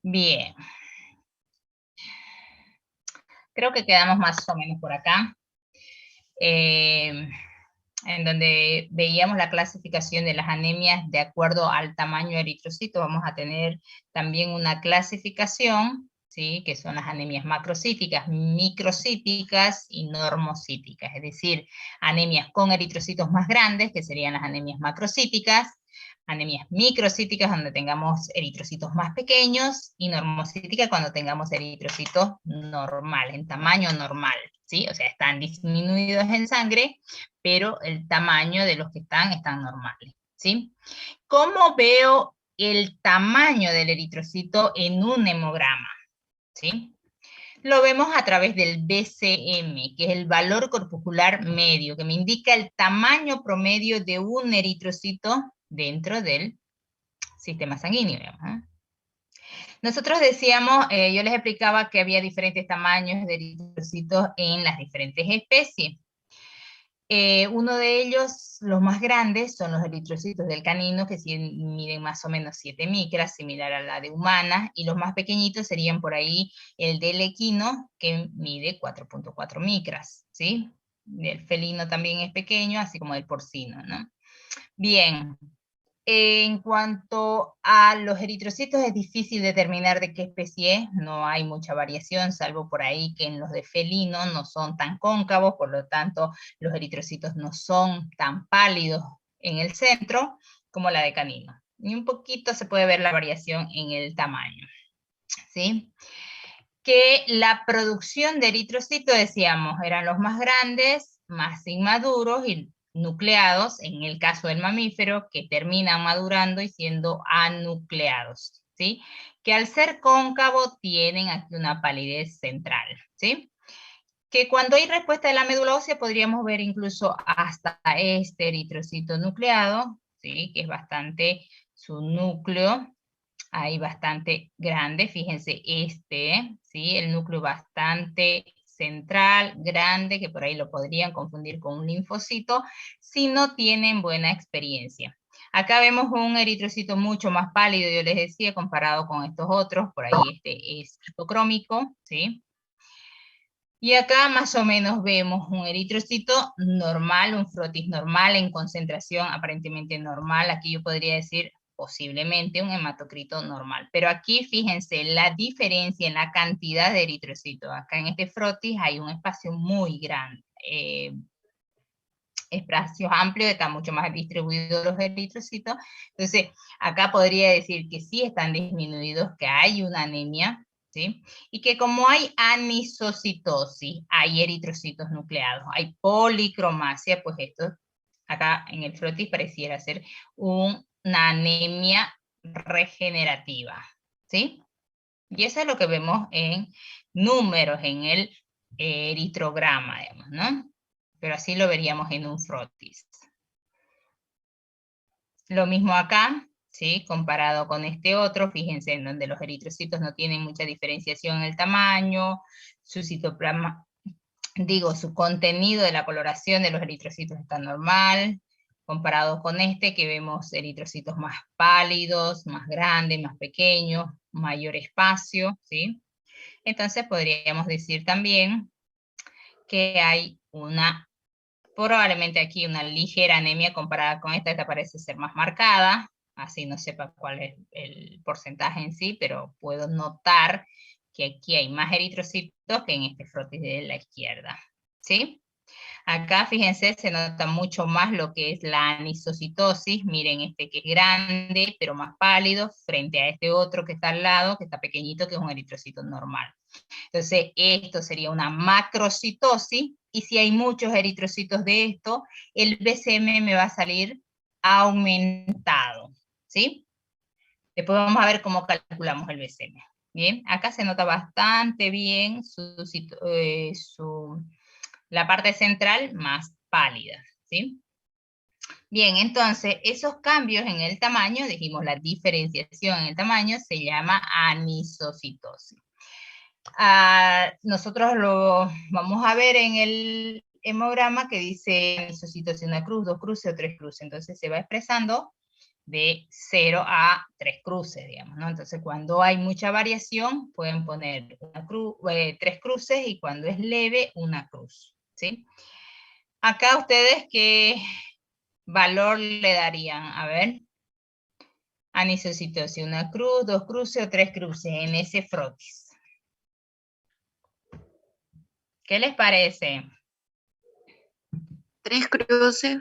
Bien. Creo que quedamos más o menos por acá. En donde veíamos la clasificación de las anemias de acuerdo al tamaño eritrocito. Vamos a tener también una clasificación, ¿sí? Que son las anemias macrocíticas, microcíticas y normocíticas, es decir, anemias con eritrocitos más grandes, que serían las anemias macrocíticas, anemias microcíticas donde tengamos eritrocitos más pequeños, y normocíticas cuando tengamos eritrocitos normal, en tamaño normal, ¿sí? O sea, están disminuidos en sangre, pero el tamaño de los que están normales, ¿sí? ¿Cómo veo el tamaño del eritrocito en un hemograma? ¿Sí? Lo vemos a través del BCM, que es el valor corpuscular medio, que me indica el tamaño promedio de un eritrocito dentro del sistema sanguíneo, digamos, ¿eh? Nosotros decíamos, yo les explicaba que había diferentes tamaños de eritrocitos en las diferentes especies. Uno de ellos, los más grandes, son los eritrocitos del canino, que miden más o menos 7 micras, similar a la de humana, y los más pequeñitos serían por ahí el del equino, que mide 4.4 micras, ¿sí? El felino también es pequeño, así como el porcino, ¿no? Bien, en cuanto a los eritrocitos, es difícil determinar de qué especie es, no hay mucha variación, salvo por ahí que en los de felino no son tan cóncavos, por lo tanto los eritrocitos no son tan pálidos en el centro como la de canino. Y un poquito se puede ver la variación en el tamaño, ¿sí? Que la producción de eritrocitos, decíamos, eran los más grandes, más inmaduros y nucleados, en el caso del mamífero, que terminan madurando y siendo anucleados, ¿sí? Que al ser cóncavo tienen aquí una palidez central, ¿sí? Que cuando hay respuesta de la médula ósea podríamos ver incluso hasta este eritrocito nucleado, ¿sí? Que es bastante su núcleo, ahí bastante grande, fíjense ¿sí? El núcleo bastante central, grande, que por ahí lo podrían confundir con un linfocito, si no tienen buena experiencia. Acá vemos un eritrocito mucho más pálido, yo les decía, comparado con estos otros, por ahí este es hipocrómico, ¿sí? Y acá más o menos vemos un eritrocito normal, un frotis normal en concentración aparentemente normal. Aquí yo podría decir posiblemente un hematocrito normal. Pero aquí fíjense la diferencia en la cantidad de eritrocitos. Acá en este frotis hay un espacio muy grande, espacios amplios, están mucho más distribuidos los eritrocitos. Entonces, acá podría decir que sí están disminuidos, que hay una anemia, ¿sí? Y que como hay anisocitosis, hay eritrocitos nucleados, hay policromasia, pues esto acá en el frotis pareciera ser una anemia regenerativa, ¿sí? Y eso es lo que vemos en números, en el eritrograma, digamos, ¿no? Pero así lo veríamos en un frotis. Lo mismo acá, ¿sí? Comparado con este otro, fíjense en donde los eritrocitos no tienen mucha diferenciación en el tamaño, su citoplasma, su contenido de la coloración de los eritrocitos está normal, comparado con este que vemos eritrocitos más pálidos, más grandes, más pequeños, mayor espacio, ¿sí? Entonces podríamos decir también que hay probablemente aquí una ligera anemia comparada con esta parece ser más marcada, así no sepa cuál es el porcentaje en sí, pero puedo notar que aquí hay más eritrocitos que en este frotis de la izquierda, ¿sí? Acá, fíjense, se nota mucho más lo que es la anisocitosis. Miren este que es grande, pero más pálido, frente a este otro que está al lado, que está pequeñito, que es un eritrocito normal. Entonces, esto sería una macrocitosis, y si hay muchos eritrocitos de esto, el BCM me va a salir aumentado, ¿sí? Después vamos a ver cómo calculamos el BCM. Bien, acá se nota bastante bien la parte central más pálida, ¿sí? Bien, entonces, esos cambios en el tamaño, dijimos la diferenciación en el tamaño, se llama anisocitosis. Nosotros lo vamos a ver en el hemograma que dice anisocitosis, una cruz, dos cruces o tres cruces. Entonces se va expresando de 0 a 3 cruces, digamos, ¿no? Entonces, cuando hay mucha variación, pueden poner 3 cruces, y cuando es leve, una cruz, ¿sí? Acá ustedes, ¿qué valor le darían? A ver. Anisocitosis, una cruz, 2 cruces o 3 cruces en ese frotis. ¿Qué les parece? 3 cruces.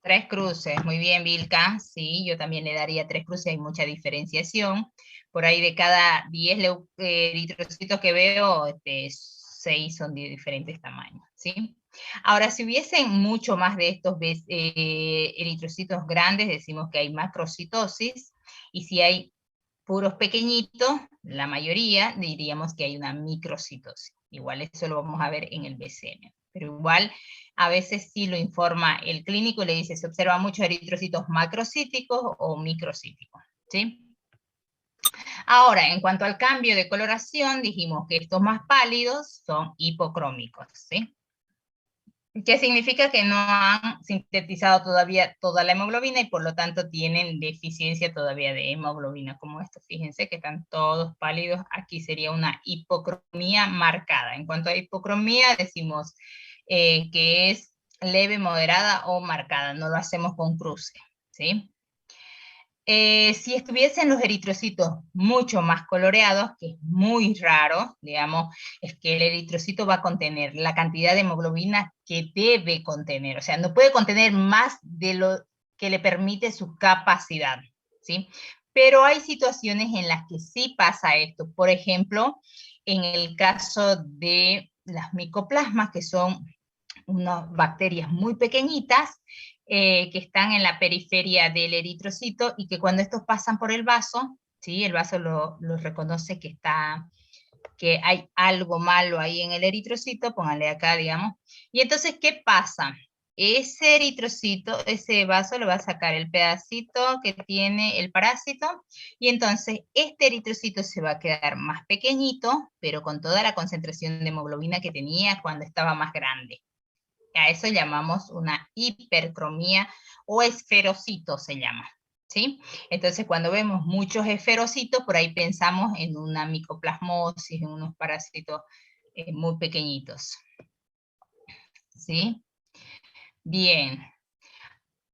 3 cruces, muy bien, Vilca. Sí, yo también le daría 3 cruces, hay mucha diferenciación. Por ahí de cada 10 eritrocitos que veo, 6 son de diferentes tamaños, ¿sí? Ahora, si hubiesen mucho más de estos eritrocitos grandes, decimos que hay macrocitosis, y si hay puros pequeñitos, la mayoría, diríamos que hay una microcitosis. Igual eso lo vamos a ver en el BCM. Pero igual, a veces sí lo informa el clínico y le dice, se observan muchos eritrocitos macrocíticos o microcíticos, ¿sí? Ahora, en cuanto al cambio de coloración, dijimos que estos más pálidos son hipocrómicos, ¿sí? ¿Qué significa? Que no han sintetizado todavía toda la hemoglobina y por lo tanto tienen deficiencia todavía de hemoglobina, como esto. Fíjense que están todos pálidos. Aquí sería una hipocromía marcada. En cuanto a hipocromía, decimos que es leve, moderada o marcada. No lo hacemos con cruce, ¿sí? Si estuviesen los eritrocitos mucho más coloreados, que es muy raro, digamos, es que el eritrocito va a contener la cantidad de hemoglobina que debe contener, o sea, no puede contener más de lo que le permite su capacidad, ¿sí? Pero hay situaciones en las que sí pasa esto. Por ejemplo, en el caso de las micoplasmas, que son unas bacterias muy pequeñitas, que están en la periferia del eritrocito, y que cuando estos pasan por el vaso, ¿sí? El vaso lo reconoce que hay algo malo ahí en el eritrocito, pónganle acá, digamos. Y entonces, ¿qué pasa? Ese eritrocito, ese vaso le va a sacar el pedacito que tiene el parásito, y entonces este eritrocito se va a quedar más pequeñito, pero con toda la concentración de hemoglobina que tenía cuando estaba más grande. A eso llamamos una hipercromía, o esferocito se llama, ¿sí? Entonces, cuando vemos muchos esferocitos, por ahí pensamos en una micoplasmosis, en unos parásitos muy pequeñitos, ¿sí? Bien.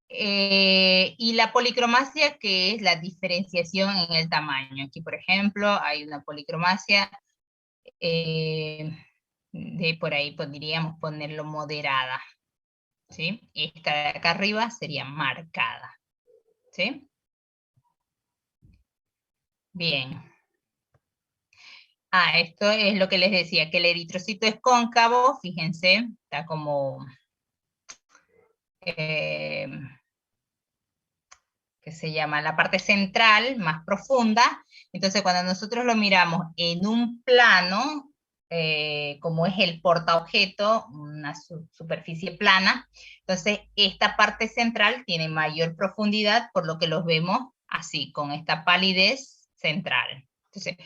Y la policromasia, que es la diferenciación en el tamaño. Aquí, por ejemplo, hay una policromasia de por ahí podríamos ponerlo moderada, ¿sí? Esta de acá arriba sería marcada, ¿sí? Bien. Esto es lo que les decía, que el eritrocito es cóncavo, fíjense, está como, ¿qué se llama? La parte central, más profunda. Entonces, cuando nosotros lo miramos en un plano, como es el portaobjeto, una superficie plana, entonces esta parte central tiene mayor profundidad, por lo que los vemos así, con esta palidez central. Entonces,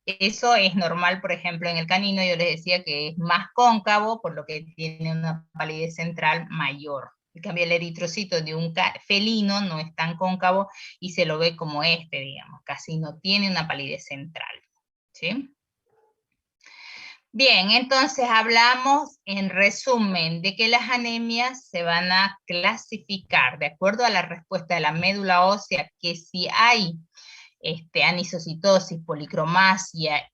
eso es normal, por ejemplo, en el canino, yo les decía que es más cóncavo, por lo que tiene una palidez central mayor. En cambio, el eritrocito de un felino no es tan cóncavo y se lo ve como este, digamos, casi no tiene una palidez central, ¿sí? Bien, entonces hablamos en resumen de que las anemias se van a clasificar de acuerdo a la respuesta de la médula ósea, que si hay anisocitosis, policromasia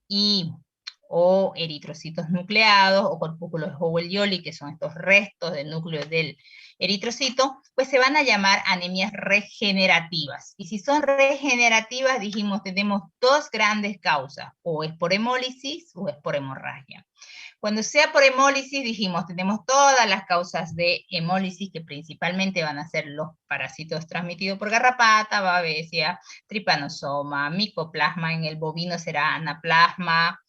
o eritrocitos nucleados o corpúsculos de Howell-Yoli, que son estos restos del núcleo del eritrocito, pues se van a llamar anemias regenerativas. Y si son regenerativas, dijimos, tenemos dos grandes causas, o es por hemólisis o es por hemorragia. Cuando sea por hemólisis, dijimos, tenemos todas las causas de hemólisis, que principalmente van a ser los parásitos transmitidos por garrapata, babesia, trypanosoma, micoplasma, en el bovino será anaplasma,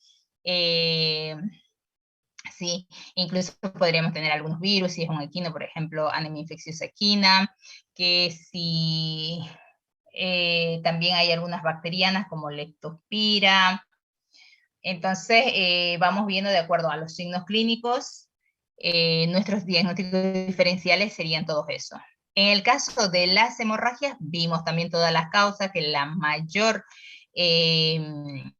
sí, incluso podríamos tener algunos virus, si es un equino, por ejemplo, anemia infecciosa equina, que si también hay algunas bacterianas como leptospira. Entonces, vamos viendo de acuerdo a los signos clínicos, nuestros diagnósticos diferenciales serían todos esos. En el caso de las hemorragias, vimos también todas las causas, que la mayor, en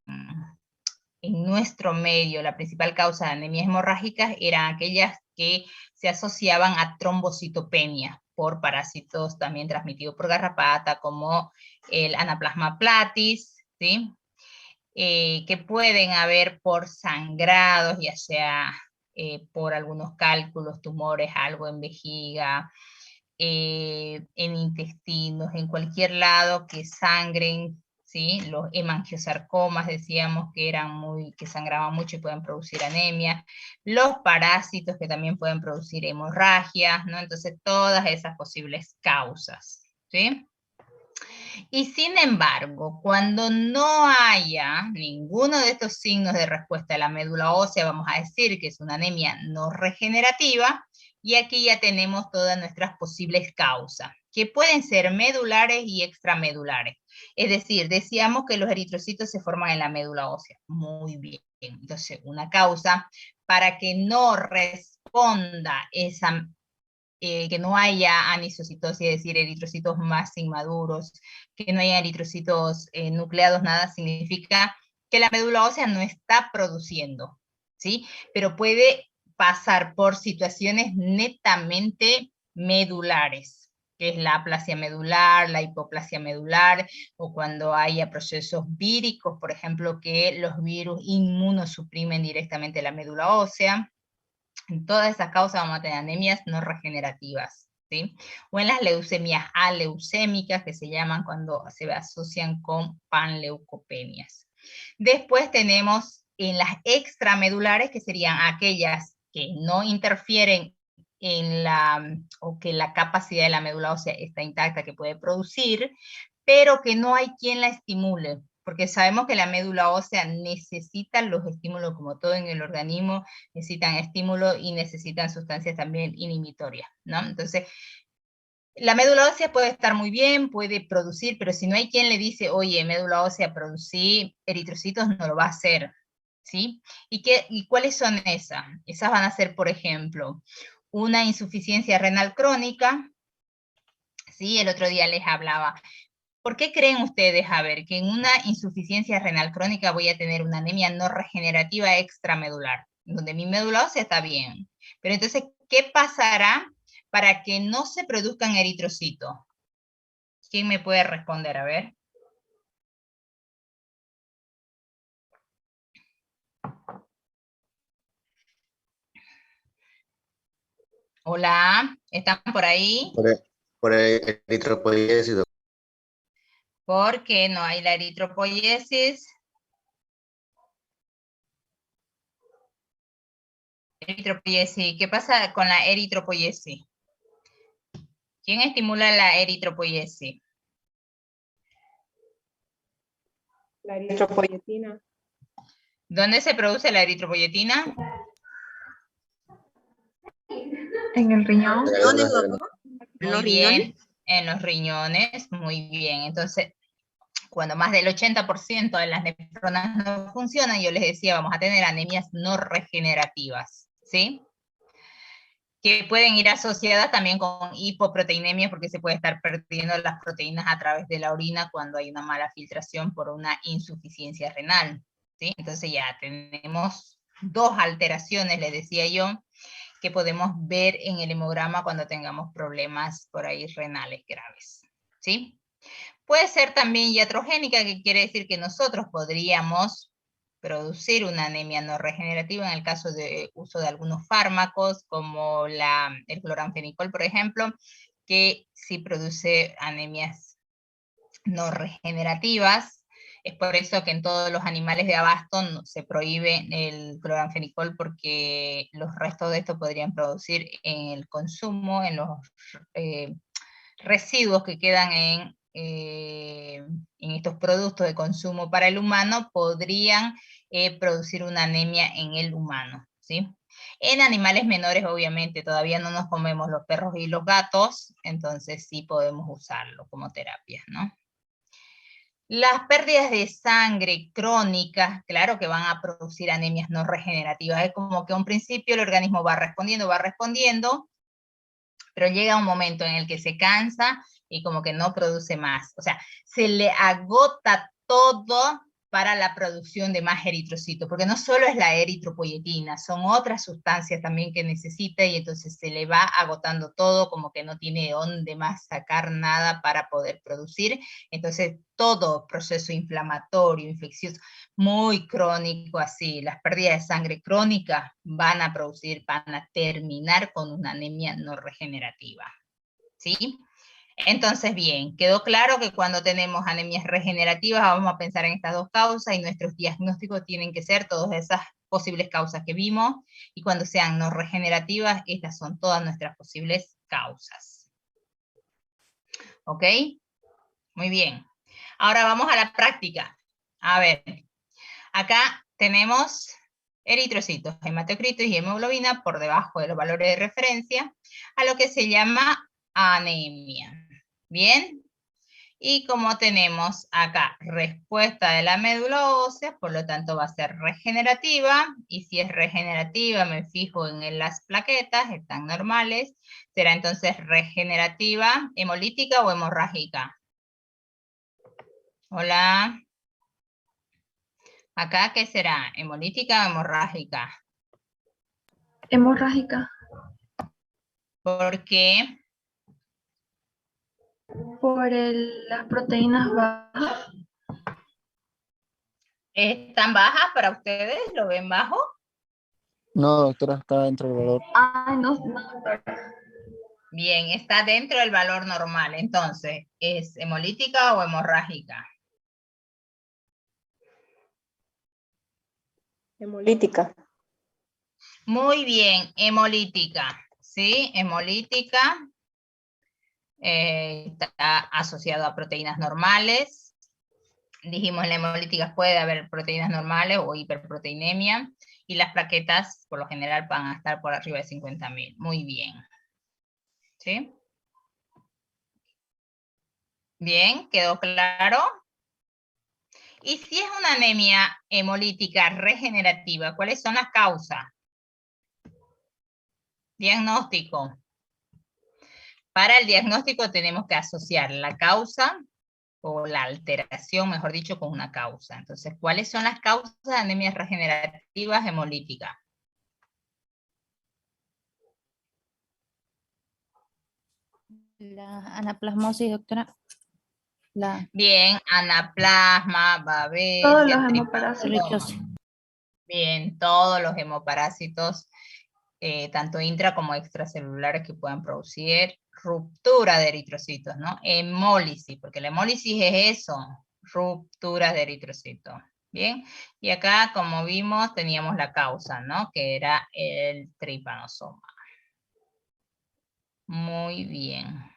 nuestro medio, la principal causa de anemias hemorrágicas eran aquellas que se asociaban a trombocitopenia por parásitos también transmitidos por garrapata, como el Anaplasma platis, ¿sí? Que pueden haber por sangrados, ya sea por algunos cálculos, tumores, algo en vejiga, en intestinos, en cualquier lado que sangren, ¿sí? Los hemangiosarcomas decíamos que que sangraban mucho y pueden producir anemia, los parásitos que también pueden producir hemorragias, ¿no? Entonces todas esas posibles causas, ¿sí? Y sin embargo, cuando no haya ninguno de estos signos de respuesta de la médula ósea, vamos a decir que es una anemia no regenerativa, y aquí ya tenemos todas nuestras posibles causas, que pueden ser medulares y extramedulares. Es decir, decíamos que los eritrocitos se forman en la médula ósea. Muy bien. Entonces, una causa para que no responda esa que no haya anisocitosis, es decir, eritrocitos más inmaduros, que no haya eritrocitos nucleados, nada, significa que la médula ósea no está produciendo, ¿sí? Pero puede pasar por situaciones netamente medulares, que es la aplasia medular, la hipoplasia medular, o cuando haya procesos víricos, por ejemplo, que los virus inmunosuprimen directamente la médula ósea. En todas esas causas vamos a tener anemias no regenerativas, ¿sí? O en las leucemias aleucémicas, que se llaman cuando se asocian con panleucopenias. Después tenemos en las extramedulares, que serían aquellas que no interfieren o que la capacidad de la médula ósea está intacta, que puede producir, pero que no hay quien la estimule, porque sabemos que la médula ósea necesita los estímulos, como todo en el organismo, necesitan estímulo y necesitan sustancias también inhibitorias, ¿no? Entonces, la médula ósea puede estar muy bien, puede producir, pero si no hay quien le dice, oye, médula ósea, producí eritrocitos, no lo va a hacer, ¿sí? ¿Y cuáles son esas? Esas van a ser, por ejemplo, una insuficiencia renal crónica, ¿sí? El otro día les hablaba. ¿Por qué creen ustedes, a ver, que en una insuficiencia renal crónica voy a tener una anemia no regenerativa extramedular, donde mi médula ósea está bien? Pero entonces, ¿qué pasará para que no se produzcan eritrocitos? ¿Quién me puede responder? A ver. Hola, ¿están por ahí? Por el eritropoiesis. ¿Por qué no hay la eritropoiesis? Eritropoiesis. ¿Qué pasa con la eritropoiesis? ¿Quién estimula la eritropoiesis? La eritropoyetina. ¿Dónde se produce la eritropoyetina? En el riñón. Muy bien, en los riñones, muy bien. Entonces, cuando más del 80% de las nefronas no funcionan, yo les decía, vamos a tener anemias no regenerativas, ¿sí? Que pueden ir asociadas también con hipoproteinemia, porque se puede estar perdiendo las proteínas a través de la orina cuando hay una mala filtración por una insuficiencia renal, ¿sí? Entonces ya tenemos dos alteraciones, les decía yo, que podemos ver en el hemograma cuando tengamos problemas por ahí renales graves, ¿sí? Puede ser también iatrogénica, que quiere decir que nosotros podríamos producir una anemia no regenerativa en el caso de uso de algunos fármacos, como el cloranfenicol, por ejemplo, que sí produce anemias no regenerativas. Es por eso que en todos los animales de abasto se prohíbe el cloranfenicol, porque los restos de esto podrían producir en el consumo, en los residuos que quedan en estos productos de consumo para el humano, podrían producir una anemia en el humano, ¿sí? En animales menores, obviamente, todavía no nos comemos los perros y los gatos, entonces sí podemos usarlo como terapia, ¿no? Las pérdidas de sangre crónicas, claro que van a producir anemias no regenerativas. Es como que a un principio el organismo va respondiendo, pero llega un momento en el que se cansa y como que no produce más. O sea, se le agota todo para la producción de más eritrocitos, porque no solo es la eritropoyetina, son otras sustancias también que necesita y entonces se le va agotando todo, como que no tiene dónde más sacar nada para poder producir. Entonces todo proceso inflamatorio, infeccioso, muy crónico así, las pérdidas de sangre crónicas van a terminar con una anemia no regenerativa, ¿sí? Entonces, bien, quedó claro que cuando tenemos anemias regenerativas vamos a pensar en estas dos causas y nuestros diagnósticos tienen que ser todas esas posibles causas que vimos, y cuando sean no regenerativas, estas son todas nuestras posibles causas. ¿Ok? Muy bien. Ahora vamos a la práctica. A ver, acá tenemos eritrocitos, hematocritos y hemoglobina por debajo de los valores de referencia, a lo que se llama anemia. ¿Bien? Y como tenemos acá respuesta de la médula ósea, por lo tanto va a ser regenerativa, y si es regenerativa me fijo en las plaquetas, están normales, será entonces regenerativa, hemolítica o hemorrágica. Hola. ¿Acá qué será? ¿Hemolítica o hemorrágica? Hemorrágica. ¿Por qué? Por las proteínas bajas. ¿Están bajas para ustedes? ¿Lo ven bajo? No, doctora, está dentro del valor. Ay, no, doctora. Bien, está dentro del valor normal. Entonces, ¿es hemolítica o hemorrágica? Hemolítica. Muy bien, hemolítica. ¿Sí? Hemolítica. Está asociado a proteínas normales. Dijimos en la hemolítica puede haber proteínas normales o hiperproteinemia. Y las plaquetas, por lo general, van a estar por arriba de 50.000. Muy bien. ¿Sí? Bien, ¿quedó claro? Y si es una anemia hemolítica regenerativa, ¿cuáles son las causas? Diagnóstico. Para el diagnóstico tenemos que asociar la causa o la alteración, mejor dicho, con una causa. Entonces, ¿cuáles son las causas de anemias regenerativas hemolíticas? La anaplasmosis, doctora. Bien, anaplasma, babesia, Todos los hemoparásitos. Eritrosis. Bien, todos los hemoparásitos, tanto intra como extracelulares que puedan producir ruptura de eritrocitos, ¿no? Hemólisis, porque la hemólisis es eso, ruptura de eritrocitos. Bien, y acá, como vimos, teníamos la causa, ¿no? Que era el tripanosoma. Muy bien.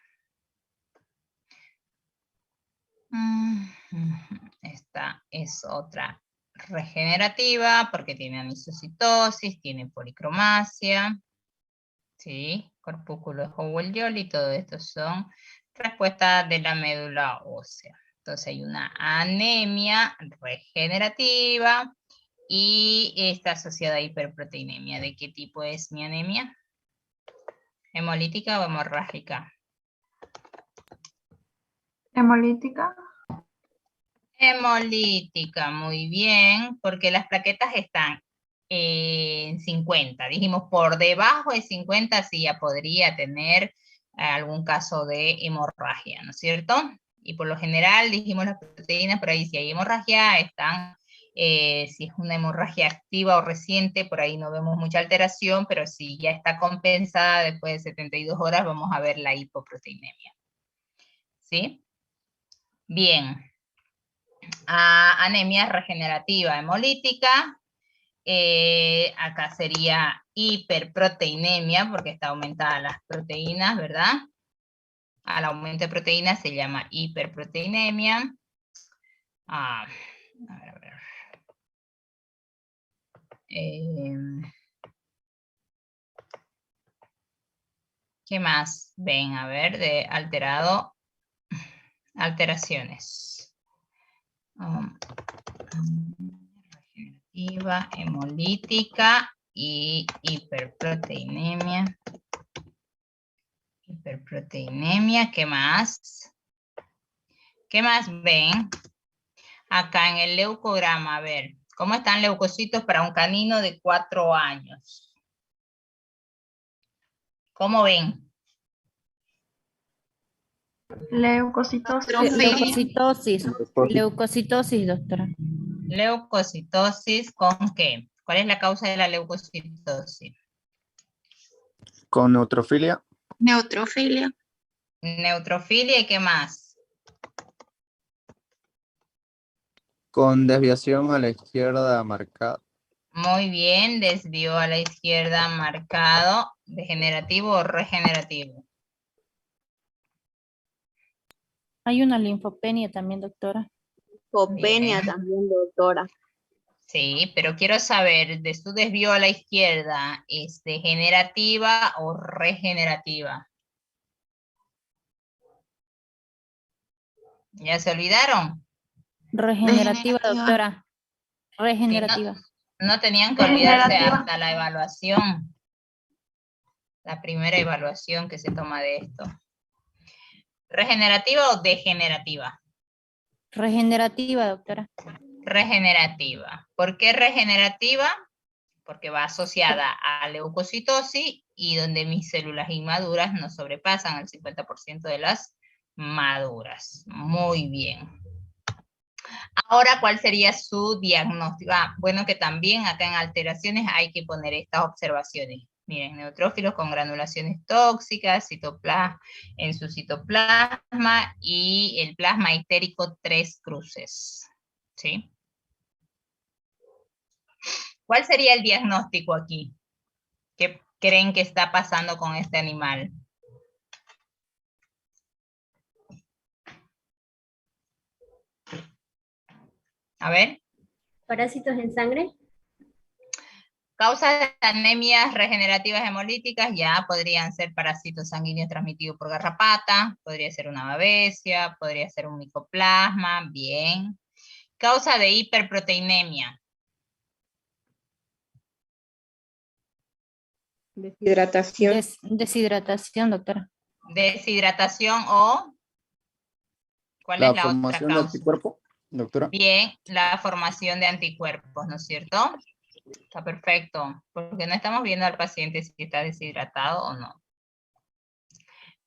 Esta es otra regenerativa porque tiene anisocitosis, tiene policromasia, ¿sí? Corpúsculos Howell-Jolly, y todo esto son respuestas de la médula ósea. Entonces hay una anemia regenerativa y está asociada a hiperproteinemia. ¿De qué tipo es mi anemia? ¿Hemolítica o hemorrágica? Hemolítica. Hemolítica, muy bien, porque las plaquetas están en 50. Dijimos, por debajo de 50 sí ya podría tener algún caso de hemorragia, ¿no es cierto? Y por lo general, dijimos las proteínas, por ahí si hay hemorragia, están, si es una hemorragia activa o reciente, por ahí no vemos mucha alteración, pero si ya está compensada después de 72 horas, vamos a ver la hipoproteinemia. ¿Sí? Bien. Anemia regenerativa hemolítica, acá sería hiperproteinemia porque está aumentada las proteínas, ¿verdad? Al aumento de proteínas se llama hiperproteinemia. A ver. ¿Qué más ven? A ver, de alterado. Alteraciones. Regenerativa, hemolítica y hiperproteinemia. Hiperproteinemia, ¿qué más? ¿Qué más ven? Acá en el leucograma, a ver, ¿cómo están leucocitos para un canino de 4 años? ¿Cómo ven? Leucocitosis. Leucocitosis. Leucocitosis, doctora. Leucocitosis, ¿con qué? ¿Cuál es la causa de la leucocitosis? Con neutrofilia. Neutrofilia. Neutrofilia, ¿y qué más? Con desviación a la izquierda marcada. Muy bien, desvío a la izquierda marcado, degenerativo o regenerativo. Hay una linfopenia también, doctora. Copenia Bien. también, doctora. Sí, pero quiero saber, de su desvío a la izquierda, ¿es degenerativa o regenerativa? ¿Ya se olvidaron? Regenerativa, doctora. Sí, Regenerativa. no tenían que olvidarse Degenerativa. hasta la evaluación, la primera evaluación que se toma de esto. ¿Regenerativa o degenerativa? Regenerativa, doctora. Regenerativa. ¿Por qué regenerativa? Porque va asociada a leucocitosis y donde mis células inmaduras no sobrepasan el 50% de las maduras. Muy bien. Ahora, ¿cuál sería su diagnóstico? Bueno, que también acá en alteraciones hay que poner estas observaciones. Miren, neutrófilos con granulaciones tóxicas, en su citoplasma y el plasma itérico 3 cruces. ¿Sí? ¿Cuál sería el diagnóstico aquí? ¿Qué creen que está pasando con este animal? A ver. Parásitos en sangre. Causas de anemias regenerativas hemolíticas ya podrían ser parásitos sanguíneos transmitidos por garrapata, podría ser una babesia, podría ser un micoplasma, bien. Causa de hiperproteinemia. Deshidratación. Deshidratación, doctora. Deshidratación o... ¿Cuál La es la otra formación de causa? anticuerpo, doctora. Bien, la formación de anticuerpos, ¿no es cierto? Está perfecto, porque no estamos viendo al paciente si está deshidratado o no.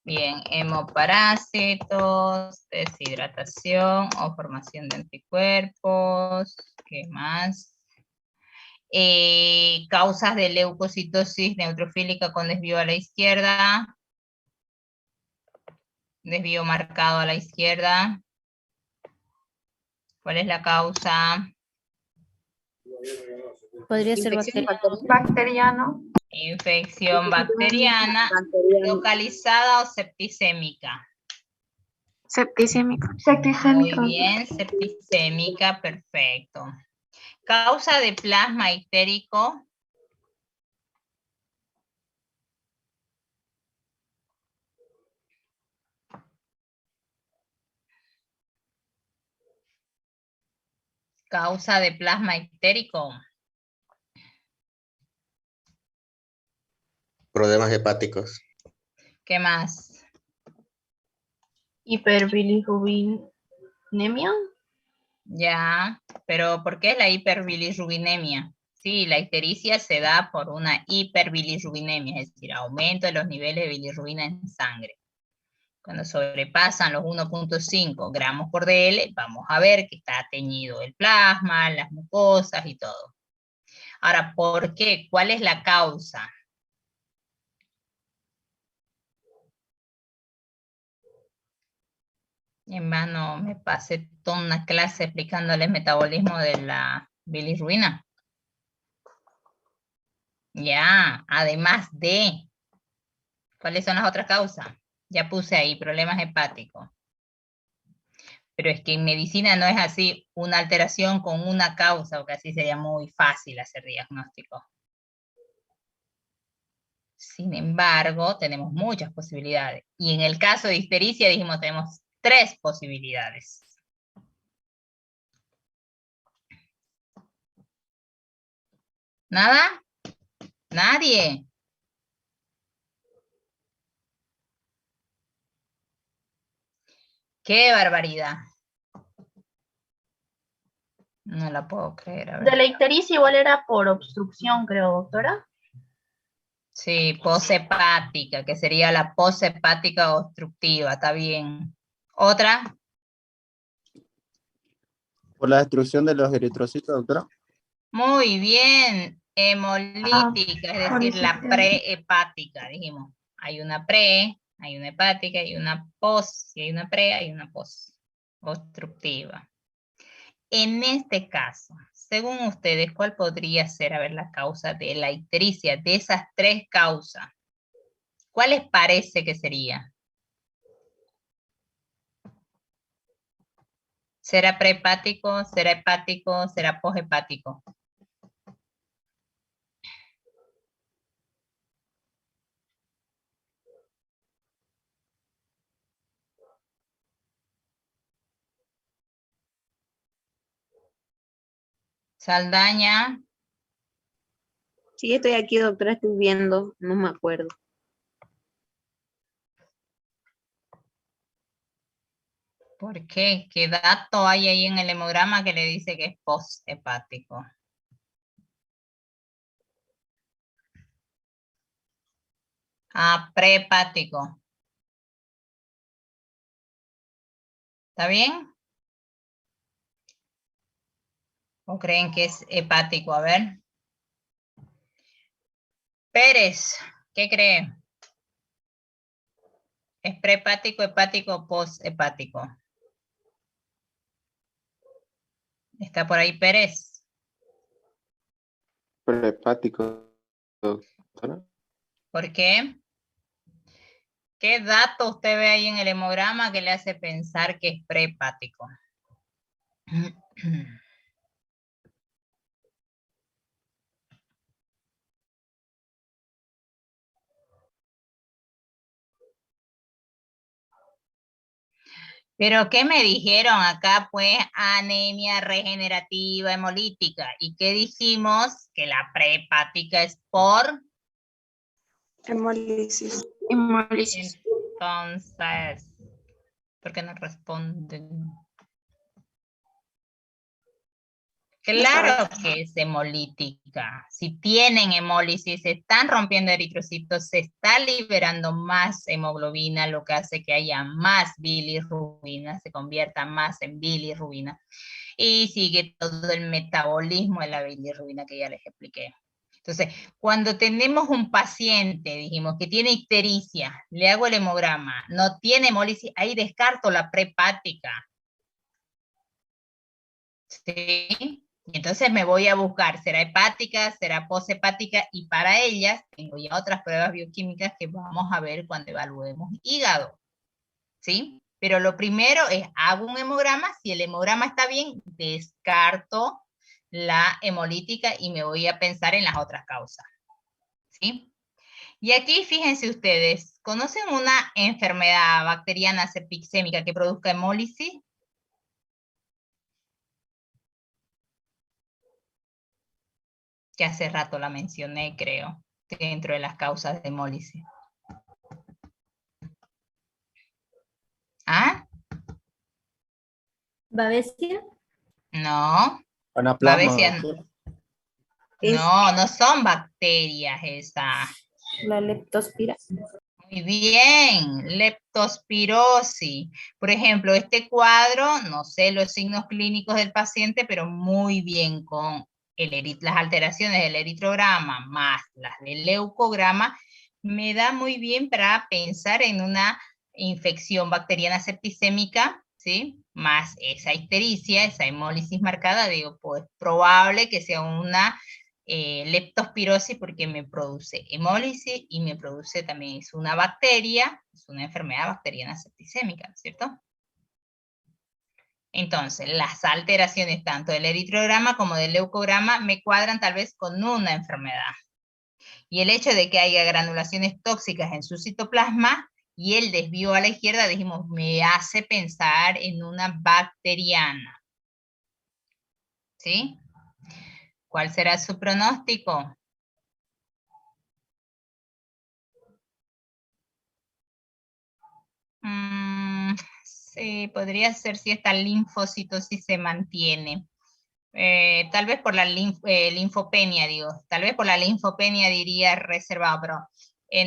Bien, hemoparásitos, deshidratación o formación de anticuerpos. ¿Qué más? Causas de leucocitosis neutrofílica con desvío a la izquierda. Desvío marcado a la izquierda. ¿Cuál es la causa? Podría ser Infección bacteriana. Bacteriano. Infección bacteriana localizada o septicémica. Septicémica. Muy Septicémico. bien, septicémica, perfecto. Causa de plasma itérico. Causa de plasma itérico. Problemas hepáticos. ¿Qué más? Hiperbilirrubinemia. Ya, pero ¿por qué la hiperbilirrubinemia? Sí, la ictericia se da por una hiperbilirrubinemia, es decir, aumento de los niveles de bilirrubina en sangre. Cuando sobrepasan los 1.5 gramos por DL, vamos a ver que está teñido el plasma, las mucosas y todo. Ahora, ¿por qué? ¿Cuál es la causa? En vano me pasé toda una clase explicándole el metabolismo de la bilirrubina. Ya, además de, ¿cuáles son las otras causas? Ya puse ahí, problemas hepáticos. Pero es que en medicina no es así, una alteración con una causa, porque así sería muy fácil hacer diagnóstico. Sin embargo, tenemos muchas posibilidades. Y en el caso de ictericia dijimos tenemos 3 posibilidades. ¿Nada? ¿Nadie? ¡Qué barbaridad! No la puedo creer, a De ver. la ictericia igual era por obstrucción, creo, doctora. Sí, poshepática, que sería la poshepática obstructiva, está bien. ¿Otra? Por la destrucción de los eritrocitos, doctora. Muy bien. Hemolítica, es decir, la prehepática, dijimos. Hay una pre, hay una hepática y una pos. Si hay una pre, hay una pos. Obstructiva. En este caso, según ustedes, ¿cuál podría ser, a ver, la causa de la ictericia? De esas tres causas, ¿cuál les parece que sería? ¿Será prehepático, será hepático, será poshepático? Saldaña, Sí, estoy aquí, doctora, estoy viendo, no me acuerdo. ¿por qué? ¿Qué dato hay ahí en el hemograma que le dice que es poshepático? Ah, prehepático. ¿Está bien? ¿O creen que es hepático? A ver. Pérez, ¿qué cree? ¿Es prehepático, hepático o poshepático? ¿Está por ahí Pérez? Prehepático, doctora. ¿Por qué? ¿Qué dato usted ve ahí en el hemograma que le hace pensar que es prehepático? Pero ¿qué me dijeron acá? Pues anemia regenerativa hemolítica. ¿Y qué dijimos? Que la prehepática es por... Hemólisis. Hemólisis. Entonces, ¿por qué no responden? Claro que es hemolítica. Si tienen hemólisis, se están rompiendo eritrocitos, se está liberando más hemoglobina, lo que hace que haya más bilirrubina, se convierta más en bilirrubina. Y sigue todo el metabolismo de la bilirrubina que ya les expliqué. Entonces, cuando tenemos un paciente, dijimos, que tiene ictericia, le hago el hemograma, no tiene hemólisis, ahí descarto la prehepática. ¿Sí? Y entonces me voy a buscar, será hepática, será poshepática, y para ellas tengo ya otras pruebas bioquímicas que vamos a ver cuando evaluemos hígado. ¿Sí? Pero lo primero es, hago un hemograma, si el hemograma está bien, descarto la hemolítica y me voy a pensar en las otras causas. ¿Sí? Y aquí fíjense ustedes, ¿conocen una enfermedad bacteriana septicémica que produzca hemólisis? Que hace rato la mencioné, creo, dentro de las causas de hemólisis. ¿Ah? ¿Babesia? No, Anaplasma, Babesia, doctora. no, no son bacterias esas. La leptospira. Muy bien, leptospirosis. Por ejemplo, este cuadro, no sé los signos clínicos del paciente, pero muy bien con las alteraciones del eritrograma más las del leucograma, me da muy bien para pensar en una infección bacteriana septicémica, ¿sí? Más esa ictericia, esa hemólisis marcada, digo, pues probable que sea una leptospirosis porque me produce hemólisis y me produce también, es una bacteria, es una enfermedad bacteriana septicémica, ¿cierto? Entonces, las alteraciones tanto del eritrograma como del leucograma me cuadran tal vez con una enfermedad. Y el hecho de que haya granulaciones tóxicas en su citoplasma y el desvío a la izquierda, dijimos, me hace pensar en una bacteriana. ¿Sí? ¿Cuál será su pronóstico? Sí, podría ser si esta linfocitosis se mantiene. Tal vez por la linfopenia, digo. Tal vez por la linfopenia diría reservado, pero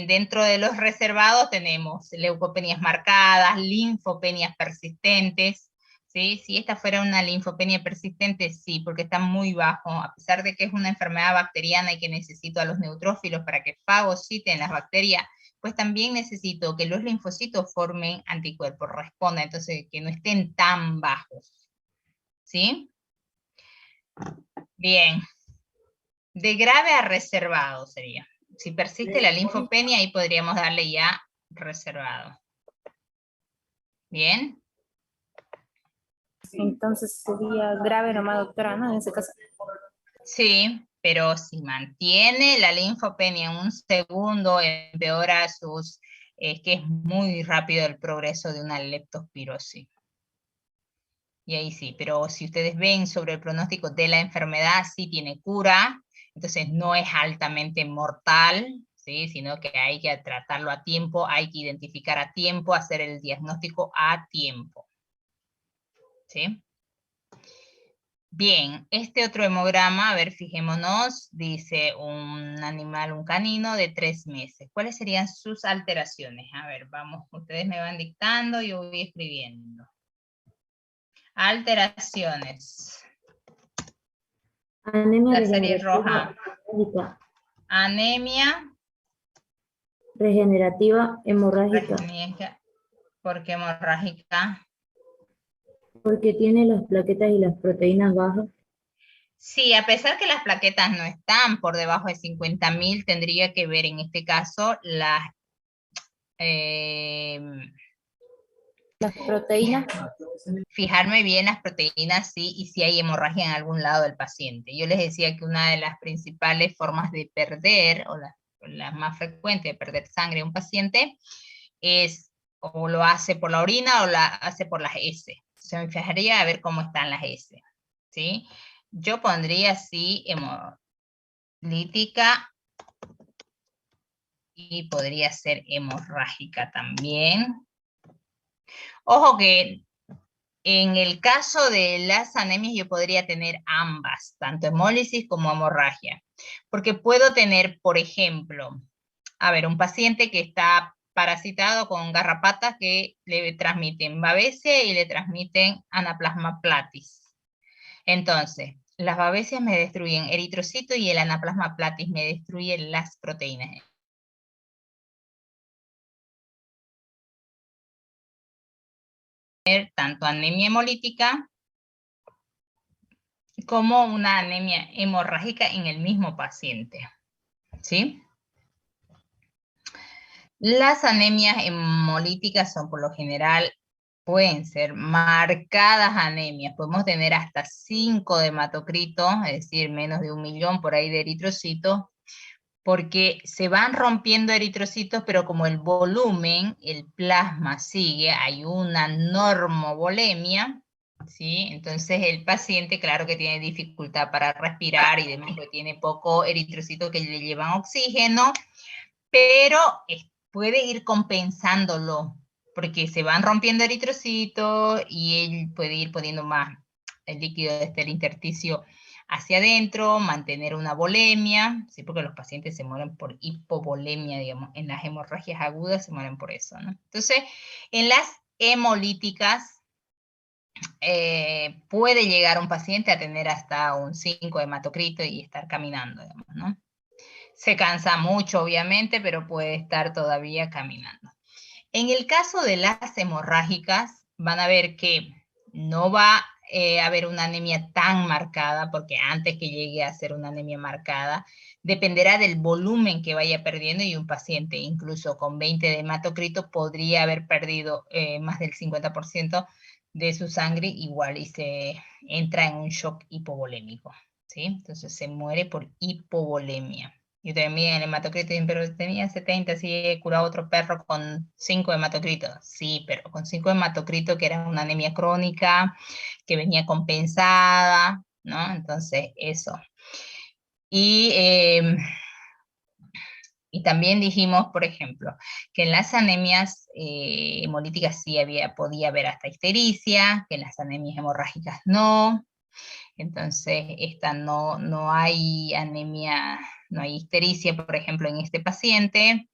dentro de los reservados tenemos leucopenias marcadas, linfopenias persistentes. ¿Sí? Si esta fuera una linfopenia persistente, sí, porque está muy bajo, a pesar de que es una enfermedad bacteriana y que necesito a los neutrófilos para que fagociten las bacterias, pues también necesito que los linfocitos formen anticuerpos, respondan, entonces que no estén tan bajos. ¿Sí? Bien. De grave a reservado sería. Si persiste la linfopenia, ahí podríamos darle ya reservado. Bien. Entonces sería grave nomás, doctora, ¿no? En ese caso. Sí, pero si mantiene la linfopenia en un segundo, empeora sus, que es muy rápido el progreso de una leptospirosis. Y ahí sí, pero si ustedes ven sobre el pronóstico de la enfermedad, sí tiene cura, entonces no es altamente mortal, ¿sí? Sino que hay que tratarlo a tiempo, hay que identificar a tiempo, hacer el diagnóstico a tiempo. ¿Sí? Bien, este otro hemograma, a ver, fijémonos, dice un animal, un canino de 3 meses. ¿Cuáles serían sus alteraciones? A ver, vamos, ustedes me van dictando, yo voy escribiendo. Alteraciones. Anemia La serie roja. hemorrágica. Anemia. Regenerativa hemorrágica. ¿Por qué hemorrágica? Porque tiene las plaquetas y las proteínas bajas. Sí, a pesar que las plaquetas no están por debajo de 50.000, tendría que ver en este caso las proteínas. Fijarme bien las proteínas, sí, y si hay hemorragia en algún lado del paciente. Yo les decía que una de las principales formas de perder, o la más frecuente de perder sangre a un paciente, es o lo hace por la orina o la hace por las heces. Se me fijaría a ver cómo están las heces, ¿sí? Yo pondría, sí, hemolítica y podría ser hemorrágica también. Ojo que en el caso de las anemias yo podría tener ambas, tanto hemólisis como hemorragia, porque puedo tener, por ejemplo, a ver, un paciente que está parasitado con garrapatas que le transmiten babesia y le transmiten anaplasma platis. Entonces, las babesias me destruyen eritrocitos y el anaplasma platis me destruye las proteínas. Tanto anemia hemolítica como una anemia hemorrágica en el mismo paciente, ¿sí? Las anemias hemolíticas son por lo general, pueden ser marcadas anemias, podemos tener hasta 5 de hematocrito, es decir, menos de 1 millón por ahí de eritrocitos, porque se van rompiendo eritrocitos, pero como el volumen, el plasma sigue, hay una normovolemia, ¿sí? Entonces el paciente, claro que tiene dificultad para respirar y demás, porque tiene poco eritrocito que le llevan oxígeno, pero puede ir compensándolo, porque se van rompiendo eritrocitos y él puede ir poniendo más el líquido del intersticio hacia adentro, mantener una volemia, ¿sí? Porque los pacientes se mueren por hipovolemia, digamos, en las hemorragias agudas se mueren por eso, ¿no? Entonces, en las hemolíticas, puede llegar un paciente a tener hasta un 5 hematocrito y estar caminando, digamos, ¿no? Se cansa mucho, obviamente, pero puede estar todavía caminando. En el caso de las hemorrágicas, van a ver que no va a haber una anemia tan marcada, porque antes que llegue a ser una anemia marcada, dependerá del volumen que vaya perdiendo, y un paciente incluso con 20 de hematocrito podría haber perdido más del 50% de su sangre igual y se entra en un shock hipovolémico, ¿sí? Entonces se muere por hipovolemia. Yo también el hematocrito, pero tenía 70, sí he curado otro perro con 5 hematocritos. Sí, pero con 5 hematocritos, que era una anemia crónica, que venía compensada, ¿no? Entonces, eso. Y Y también dijimos, por ejemplo, que en las anemias hemolíticas sí podía haber hasta ictericia, que en las anemias hemorrágicas no. Entonces, no hay anemia, no hay ictericia, por ejemplo, en este paciente.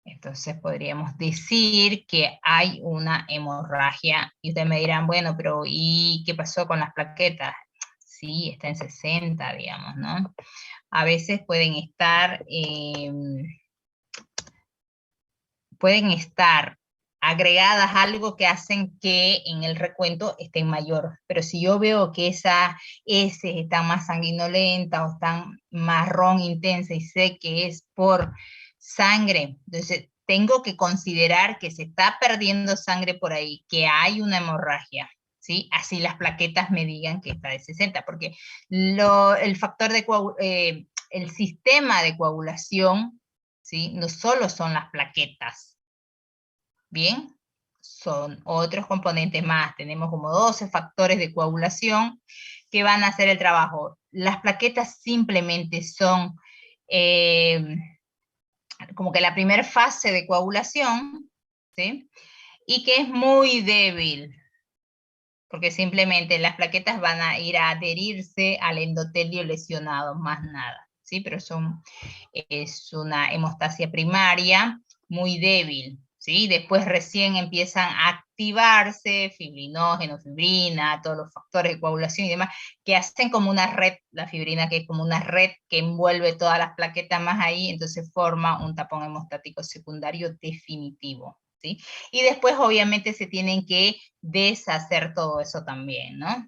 Entonces podríamos decir que hay una hemorragia. Y ustedes me dirán, bueno, pero ¿y qué pasó con las plaquetas? Sí, está en 60, digamos, ¿no? A veces pueden estar agregadas algo que hacen que en el recuento estén mayor. Pero si yo veo que esas S están más sanguinolentas o están marrón intensa y sé que es por sangre, entonces tengo que considerar que se está perdiendo sangre por ahí, que hay una hemorragia, ¿sí? Así las plaquetas me digan que está de 60, porque el factor de el sistema de coagulación, ¿sí? No solo son las plaquetas, ¿bien? Son otros componentes más, tenemos como 12 factores de coagulación que van a hacer el trabajo. Las plaquetas simplemente son como que la primera fase de coagulación, ¿sí? Y que es muy débil, porque simplemente las plaquetas van a ir a adherirse al endotelio lesionado, más nada, ¿sí? Pero es una hemostasia primaria muy débil, ¿sí? Después recién empiezan a activarse fibrinógeno, fibrina, todos los factores de coagulación y demás, que hacen como una red, la fibrina que es como una red que envuelve todas las plaquetas más ahí, entonces forma un tapón hemostático secundario definitivo, ¿sí? Y después obviamente se tienen que deshacer todo eso también, ¿no?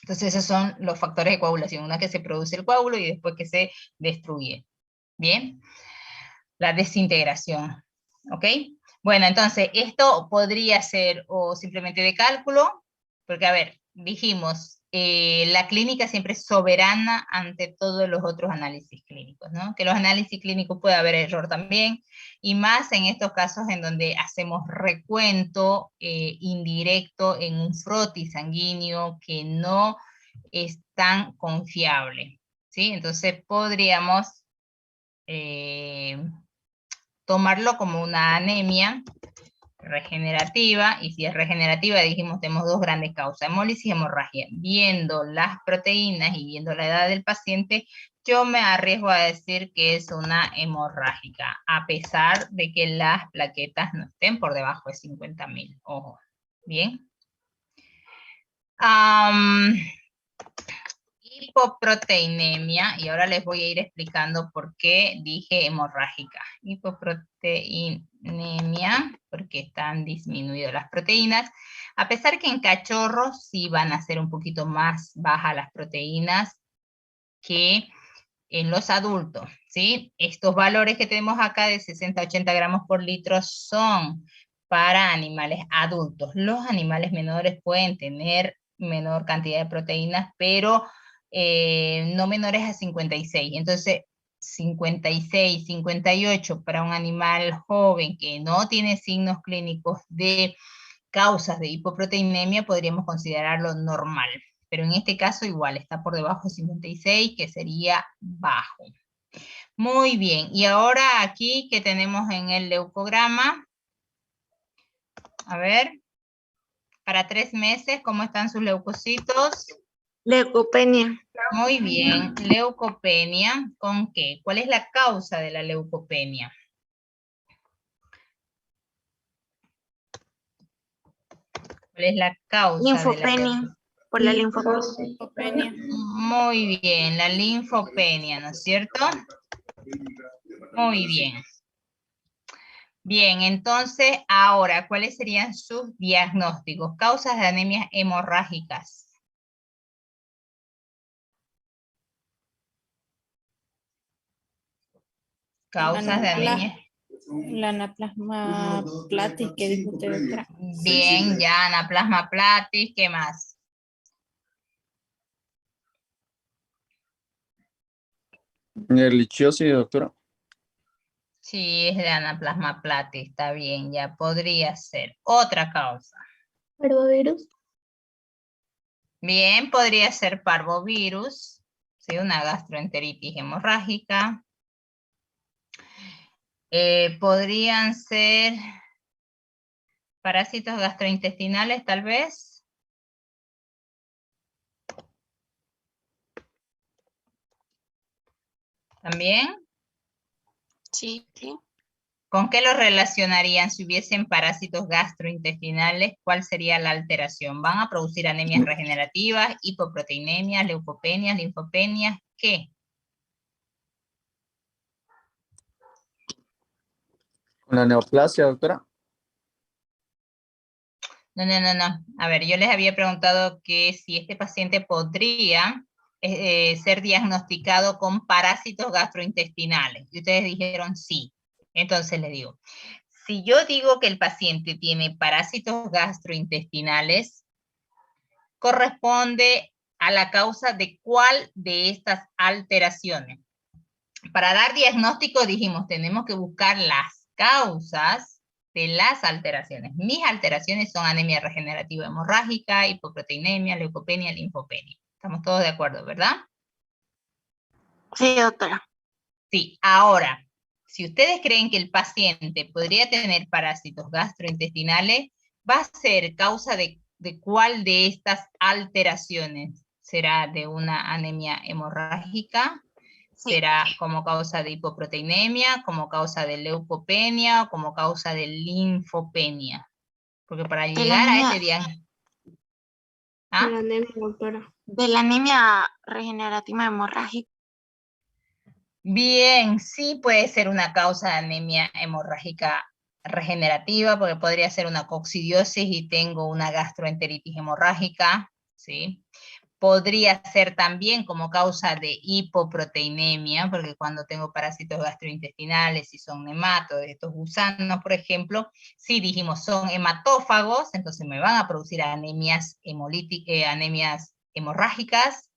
Entonces esos son los factores de coagulación, una que se produce el coágulo y después que se destruye, ¿bien? La desintegración, ¿ok? Bueno, entonces esto podría ser o simplemente de cálculo, porque a ver, dijimos, la clínica siempre es soberana ante todos los otros análisis clínicos, ¿no? Que los análisis clínicos puede haber error también, y más en estos casos en donde hacemos recuento indirecto en un frotis sanguíneo que no es tan confiable, ¿sí? Entonces podríamos tomarlo como una anemia regenerativa, y si es regenerativa, dijimos, tenemos dos grandes causas, hemólisis y hemorragia. Viendo las proteínas y viendo la edad del paciente, yo me arriesgo a decir que es una hemorrágica, a pesar de que las plaquetas no estén por debajo de 50.000, ojo, ¿bien? Hipoproteinemia, y ahora les voy a ir explicando por qué dije hemorrágica. Hipoproteinemia, porque están disminuidas las proteínas, a pesar que en cachorros sí van a ser un poquito más bajas las proteínas que en los adultos, ¿sí? Estos valores que tenemos acá de 60-80 gramos por litro son para animales adultos. Los animales menores pueden tener menor cantidad de proteínas, pero no menores a 56. Entonces, 56, 58 para un animal joven que no tiene signos clínicos de causas de hipoproteinemia, podríamos considerarlo normal. Pero en este caso igual está por debajo de 56, que sería bajo. Muy bien, y ahora aquí que tenemos en el leucograma, a ver, para 3 meses, ¿cómo están sus leucocitos? Leucopenia. Muy bien, leucopenia, ¿con qué? ¿Cuál es la causa de la leucopenia? ¿Cuál es la causa de la Linfopenia. leucopenia? Por la linfopenia. Muy bien, la linfopenia, ¿no es cierto? Muy bien. Bien, entonces, ahora, ¿cuáles serían sus diagnósticos? Causas de anemias hemorrágicas. Causas de anemia. La anaplasma platis que dijo usted, doctora. Bien, ya, anaplasma platis, ¿qué más? Ehrlichiosis, doctora. Sí, es de anaplasma platis, está bien, ya podría ser. Otra causa. ¿Parvovirus? Bien, podría ser parvovirus, ¿sí? Una gastroenteritis hemorrágica. Podrían ser parásitos gastrointestinales, tal vez. ¿También? Sí. ¿Con qué lo relacionarían si hubiesen parásitos gastrointestinales? ¿Cuál sería la alteración? ¿Van a producir anemias regenerativas, hipoproteinemias, leucopenias, linfopenias? ¿Qué? Con la neoplasia, doctora. No. A ver, yo les había preguntado que si este paciente podría ser diagnosticado con parásitos gastrointestinales. Y ustedes dijeron sí. Entonces les digo, si yo digo que el paciente tiene parásitos gastrointestinales, corresponde a la causa de cuál de estas alteraciones. Para dar diagnóstico dijimos, tenemos que buscar las causas de las alteraciones. Mis alteraciones son anemia regenerativa hemorrágica, hipoproteinemia, leucopenia, linfopenia. Estamos todos de acuerdo, ¿verdad? Sí, doctora. Sí, ahora, si ustedes creen que el paciente podría tener parásitos gastrointestinales, va a ser causa de cuál de estas alteraciones. ¿Será de una anemia hemorrágica? ¿Será como causa de hipoproteinemia, como causa de leucopenia o como causa de linfopenia? Porque para llegar a ese diagnóstico... La anemia, doctora. De la anemia regenerativa hemorrágica. Bien, sí puede ser una causa de anemia hemorrágica regenerativa, porque podría ser una coccidiosis y tengo una gastroenteritis hemorrágica, ¿sí? Podría ser también como causa de hipoproteinemia, porque cuando tengo parásitos gastrointestinales y son nematodos, estos gusanos, por ejemplo, sí dijimos son hematófagos, entonces me van a producir anemias anemias hemorrágicas,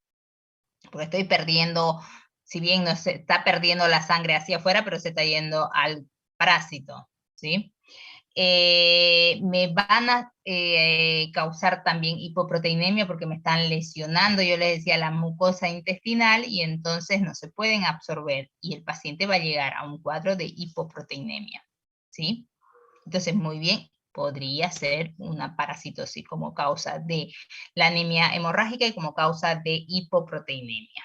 porque estoy perdiendo, si bien no se está perdiendo la sangre hacia afuera, pero se está yendo al parásito, ¿sí? Me van a causar también hipoproteinemia porque me están lesionando, yo les decía, la mucosa intestinal y entonces no se pueden absorber y el paciente va a llegar a un cuadro de hipoproteinemia, ¿sí? Entonces, muy bien, podría ser una parasitosis como causa de la anemia hemorrágica y como causa de hipoproteinemia.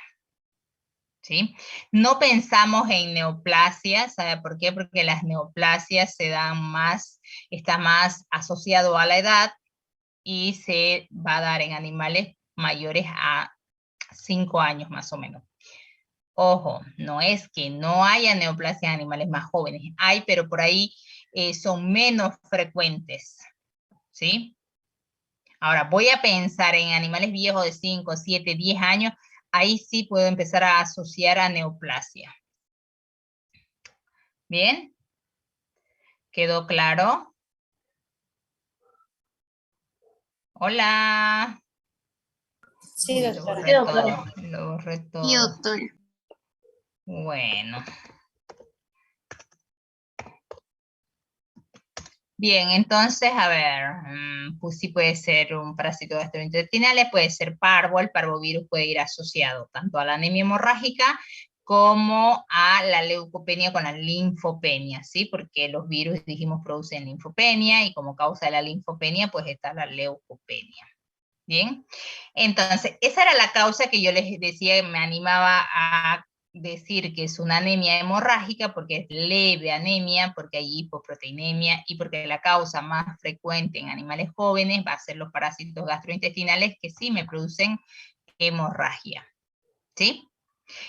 ¿Sí? No pensamos en neoplasias, ¿sabe por qué? Porque las neoplasias se dan más, está más asociado a la edad y se va a dar en animales mayores a 5 años más o menos. Ojo, no es que no haya neoplasia en animales más jóvenes, hay, pero por ahí son menos frecuentes, ¿sí? Ahora, voy a pensar en animales viejos de 5, 7, 10 años, ahí sí puedo empezar a asociar a neoplasia. ¿Bien? ¿Quedó claro? Hola. Sí, Uy, doctora. lo borré todo. Sí, doctora. Bueno. Bien, entonces, a ver, pues sí puede ser un parásito gastrointestinal, puede ser parvo, el parvovirus puede ir asociado tanto a la anemia hemorrágica como a la leucopenia con la linfopenia, ¿sí? Porque los virus, dijimos, producen linfopenia y como causa de la linfopenia, pues está la leucopenia. Bien, entonces, esa era la causa que yo les decía, me animaba a decir que es una anemia hemorrágica porque es leve anemia, porque hay hipoproteinemia y porque la causa más frecuente en animales jóvenes va a ser los parásitos gastrointestinales que sí me producen hemorragia, ¿sí?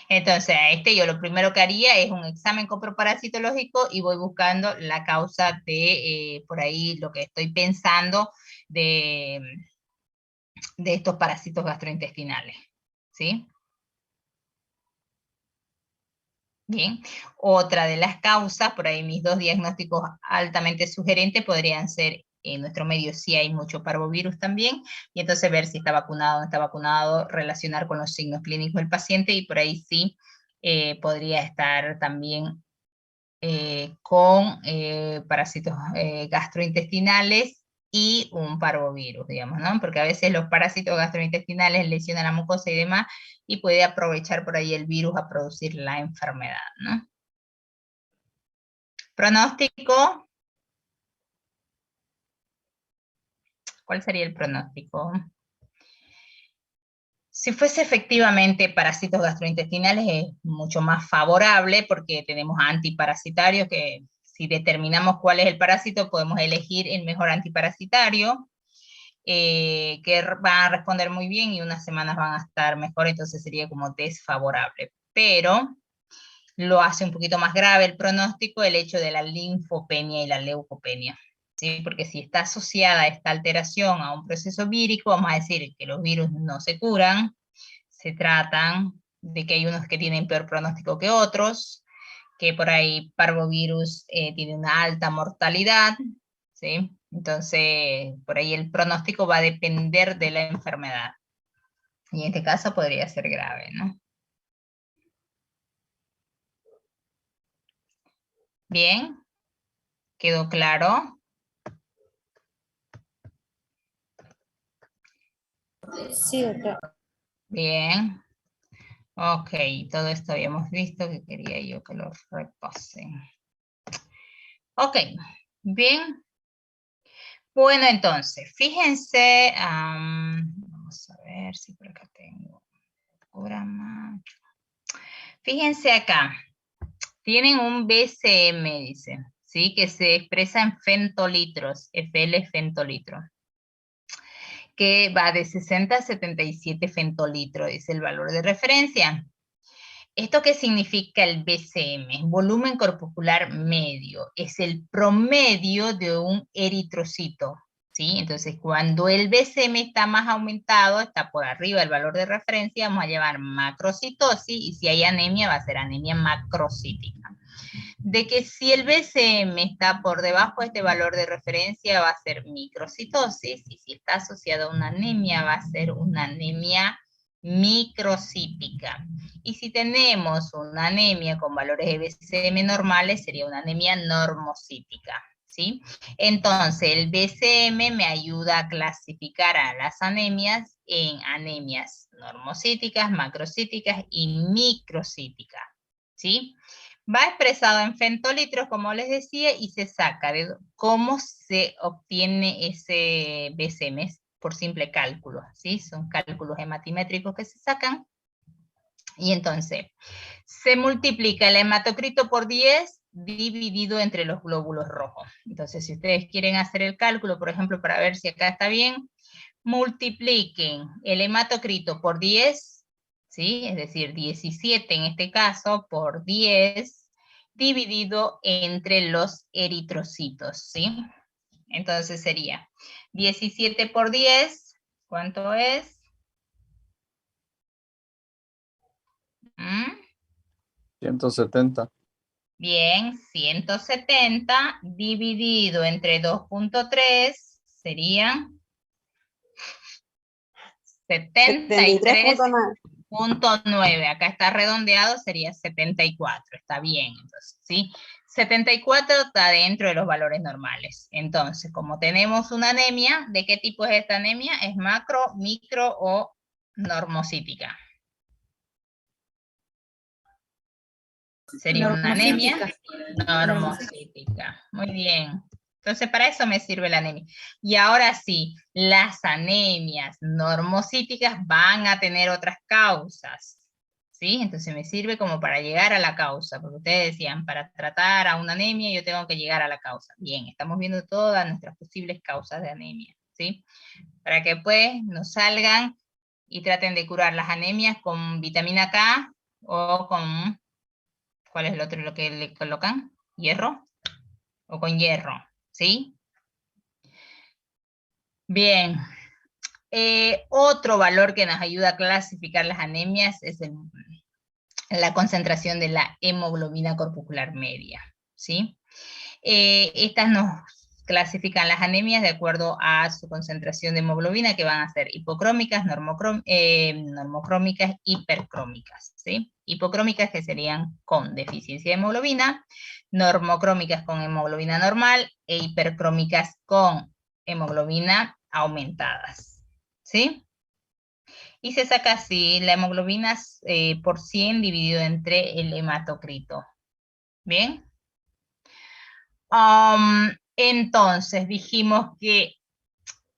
Entonces, yo lo primero que haría es un examen coproparasitológico y voy buscando la causa de, por ahí, lo que estoy pensando de estos parásitos gastrointestinales, ¿sí? Bien, otra de las causas, por ahí mis dos diagnósticos altamente sugerentes podrían ser, en nuestro medio sí hay mucho parvovirus también, y entonces ver si está vacunado o no está vacunado, relacionar con los signos clínicos del paciente, y por ahí sí podría estar también con parásitos gastrointestinales y un parvovirus, digamos, ¿no? Porque a veces los parásitos gastrointestinales lesionan la mucosa y demás, y puede aprovechar por ahí el virus a producir la enfermedad, ¿no? Pronóstico. ¿Cuál sería el pronóstico? Si fuese efectivamente parásitos gastrointestinales es mucho más favorable porque tenemos antiparasitarios que si determinamos cuál es el parásito podemos elegir el mejor antiparasitario que van a responder muy bien y unas semanas van a estar mejor, entonces sería como desfavorable. Pero lo hace un poquito más grave el pronóstico el hecho de la linfopenia y la leucopenia. ¿Sí? Porque si está asociada esta alteración a un proceso vírico, vamos a decir que los virus no se curan, se tratan de que hay unos que tienen peor pronóstico que otros, que por ahí parvovirus tiene una alta mortalidad, ¿sí? Entonces, por ahí el pronóstico va a depender de la enfermedad. Y en este caso podría ser grave, ¿no? Bien, ¿quedó claro? Sí, doctora. Bien. Ok, todo esto habíamos visto que quería yo que lo repasen. Ok, bien. Bueno, entonces, fíjense, vamos a ver si por acá tengo programa. Fíjense acá, tienen un BCM, dice, ¿sí? Que se expresa en fentolitros, FL fentolitro, que va de 60 a 77 fentolitros, es el valor de referencia. ¿Esto qué significa el BCM? Volumen corpuscular medio. Es el promedio de un eritrocito, ¿sí? Entonces, cuando el BCM está más aumentado, está por arriba del valor de referencia, vamos a llevar macrocitosis, y si hay anemia, va a ser anemia macrocítica. De que si el BCM está por debajo de este valor de referencia, va a ser microcitosis, y si está asociado a una anemia, va a ser una anemia microcítica. Y si tenemos una anemia con valores de BCM normales, sería una anemia normocítica, ¿sí? Entonces, el BCM me ayuda a clasificar a las anemias en anemias normocíticas, macrocíticas y microcíticas, ¿sí? Va expresado en fentolitros, como les decía, y se saca de cómo se obtiene ese BCM por simple cálculo, ¿sí? Son cálculos hematimétricos que se sacan. Y entonces, se multiplica el hematocrito por 10 dividido entre los glóbulos rojos. Entonces, si ustedes quieren hacer el cálculo, por ejemplo, para ver si acá está bien, multipliquen el hematocrito por 10, ¿sí? Es decir, 17 en este caso, por 10, dividido entre los eritrocitos, ¿sí? Entonces sería 17 por 10, ¿cuánto es? 170. Bien, 170 dividido entre 2.3 serían 73.9. Acá está redondeado, sería 74. Está bien, entonces, ¿sí? 74 está dentro de los valores normales. Entonces, como tenemos una anemia, ¿de qué tipo es esta anemia? ¿Es macro, micro o normocítica? Sería una anemia normocítica. Muy bien. Entonces, para eso me sirve la anemia. Y ahora sí, las anemias normocíticas van a tener otras causas, ¿sí? Entonces me sirve como para llegar a la causa, porque ustedes decían, para tratar a una anemia yo tengo que llegar a la causa. Bien, estamos viendo todas nuestras posibles causas de anemia, ¿sí? Para que pues nos salgan y traten de curar las anemias con vitamina K o con... ¿Cuál es el otro lo que le colocan? ¿Hierro? O con hierro, ¿sí? Bien. Otro valor que nos ayuda a clasificar las anemias es la concentración de la hemoglobina corpuscular media, ¿sí? Estas nos clasifican las anemias de acuerdo a su concentración de hemoglobina, que van a ser hipocrómicas, normocrómicas, hipercrómicas, ¿sí? Hipocrómicas que serían con deficiencia de hemoglobina, normocrómicas con hemoglobina normal e hipercrómicas con hemoglobina aumentadas, ¿sí? Y se saca así la hemoglobina por 100 dividido entre el hematocrito. ¿Bien? Entonces, dijimos que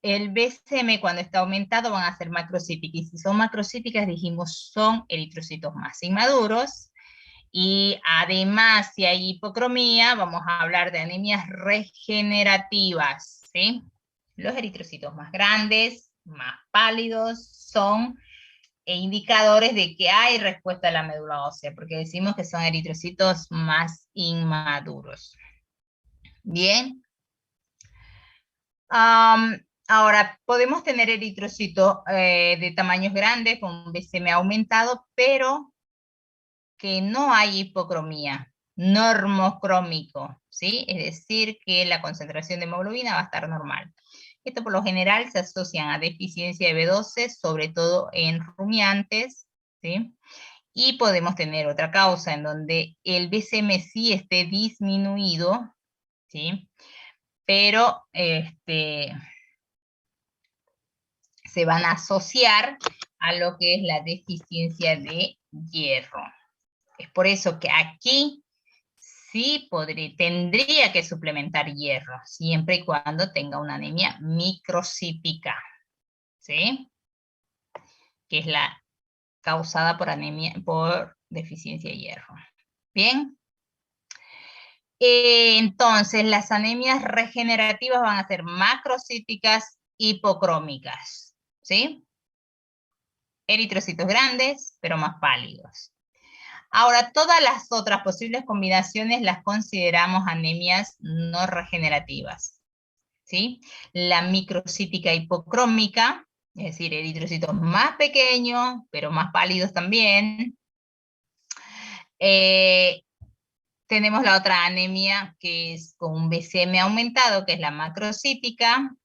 el BCM cuando está aumentado van a ser macrocíticas, y si son macrocíticas, dijimos, son eritrocitos más inmaduros, y además, si hay hipocromía, vamos a hablar de anemias regenerativas, ¿sí? Los eritrocitos más grandes, más pálidos, son indicadores de que hay respuesta a la médula ósea, porque decimos que son eritrocitos más inmaduros. Bien. Ahora, podemos tener eritrocitos de tamaños grandes con BCM aumentado, pero que no hay hipocromía, normocrómico, ¿sí? Es decir, que la concentración de hemoglobina va a estar normal. Esto por lo general se asocian a deficiencia de B12, sobre todo en rumiantes, ¿sí? Y podemos tener otra causa en donde el BCM sí esté disminuido, ¿sí? Pero se van a asociar a lo que es la deficiencia de hierro. Es por eso que aquí sí tendría que suplementar hierro, siempre y cuando tenga una anemia microcítica, ¿sí? Que es la causada por deficiencia de hierro. Bien. Entonces, las anemias regenerativas van a ser macrocíticas hipocrómicas, ¿sí? Eritrocitos grandes, pero más pálidos. Ahora, todas las otras posibles combinaciones las consideramos anemias no regenerativas, ¿sí? La microcítica hipocrómica, es decir, eritrocitos más pequeños, pero más pálidos también. Tenemos la otra anemia que es con un BCM aumentado, que es la macrocítica,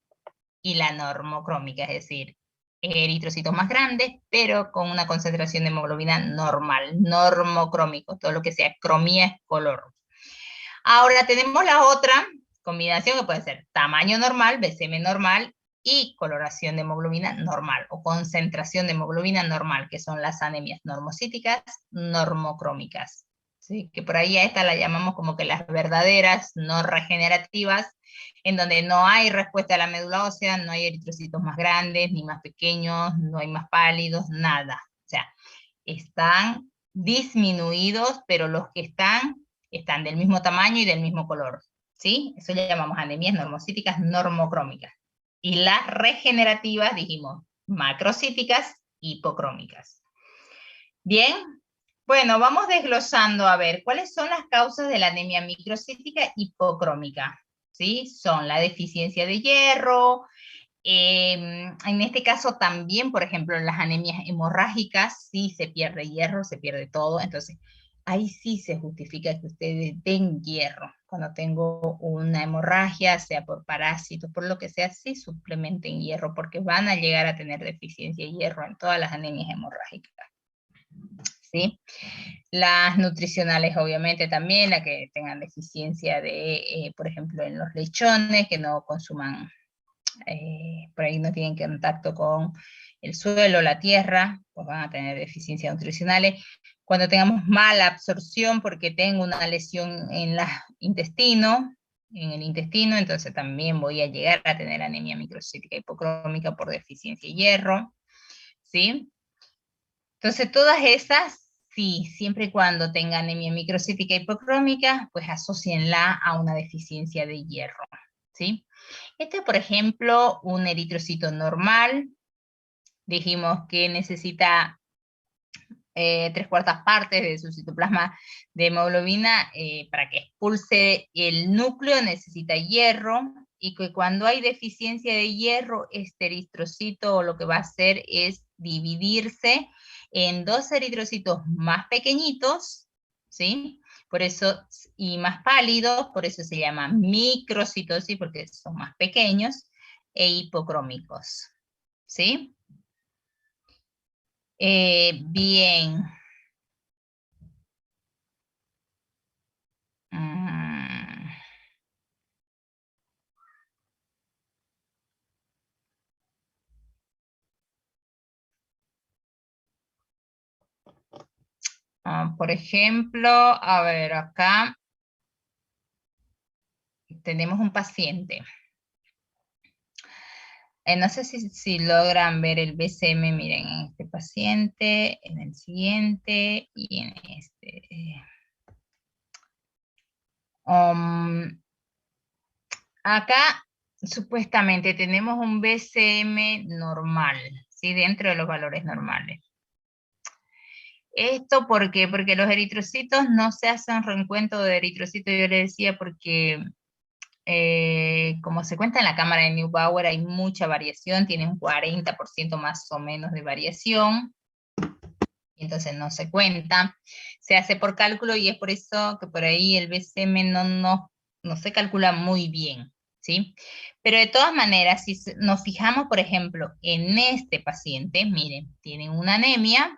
y la normocrómica, es decir, eritrocitos más grandes, pero con una concentración de hemoglobina normal, normocrómico, todo lo que sea cromía es color. Ahora tenemos la otra combinación que puede ser tamaño normal, BCM normal, y coloración de hemoglobina normal, o concentración de hemoglobina normal, que son las anemias normocíticas, normocrómicas. ¿Sí? Que por ahí a esta la llamamos como que las verdaderas, no regenerativas, en donde no hay respuesta a la médula ósea, no hay eritrocitos más grandes, ni más pequeños, no hay más pálidos, nada. O sea, están disminuidos, pero los que están del mismo tamaño y del mismo color, ¿sí? Eso le llamamos anemias normocíticas normocrómicas. Y las regenerativas, dijimos, macrocíticas, hipocrómicas. Bien, bueno, vamos desglosando a ver cuáles son las causas de la anemia microcítica hipocrómica, ¿sí? Son la deficiencia de hierro, en este caso también, por ejemplo, en las anemias hemorrágicas, sí se pierde hierro, se pierde todo, entonces ahí sí se justifica que ustedes den hierro. Cuando tengo una hemorragia, sea por parásitos, por lo que sea, sí suplementen hierro, porque van a llegar a tener deficiencia de hierro en todas las anemias hemorrágicas. ¿Sí? Las nutricionales, obviamente, también, la que tengan deficiencia de, por ejemplo, en los lechones, que no consuman, por ahí no tienen contacto con el suelo, la tierra, pues van a tener deficiencias nutricionales. Cuando tengamos mala absorción, porque tengo una lesión en el intestino, entonces también voy a llegar a tener anemia microcítica hipocrómica por deficiencia de hierro, ¿sí? Entonces todas esas, sí, siempre y cuando tenga anemia microcítica hipocrómica, pues asócienla a una deficiencia de hierro, ¿sí? Este, por ejemplo, un eritrocito normal, dijimos que necesita 3/4 partes de su citoplasma de hemoglobina para que expulse el núcleo, necesita hierro, y que cuando hay deficiencia de hierro, este eritrocito lo que va a hacer es dividirse en 2 eritrocitos más pequeñitos, ¿sí? Por eso, y más pálidos, por eso se llama microcitosis, porque son más pequeños, e hipocrómicos, ¿sí? Bien. Por ejemplo, a ver, acá tenemos un paciente. No sé si logran ver el BCM, miren, en este paciente, en el siguiente y en este. Acá supuestamente tenemos un BCM normal, ¿sí? Dentro de los valores normales. ¿Esto por qué? Porque los eritrocitos no se hacen reencuentro de eritrocitos, yo le decía, porque como se cuenta en la cámara de Neubauer, hay mucha variación, tiene un 40% más o menos de variación, y entonces no se cuenta, se hace por cálculo y es por eso que por ahí el BCM no se calcula muy bien, ¿sí? Pero de todas maneras, si nos fijamos, por ejemplo, en este paciente, miren, tienen una anemia,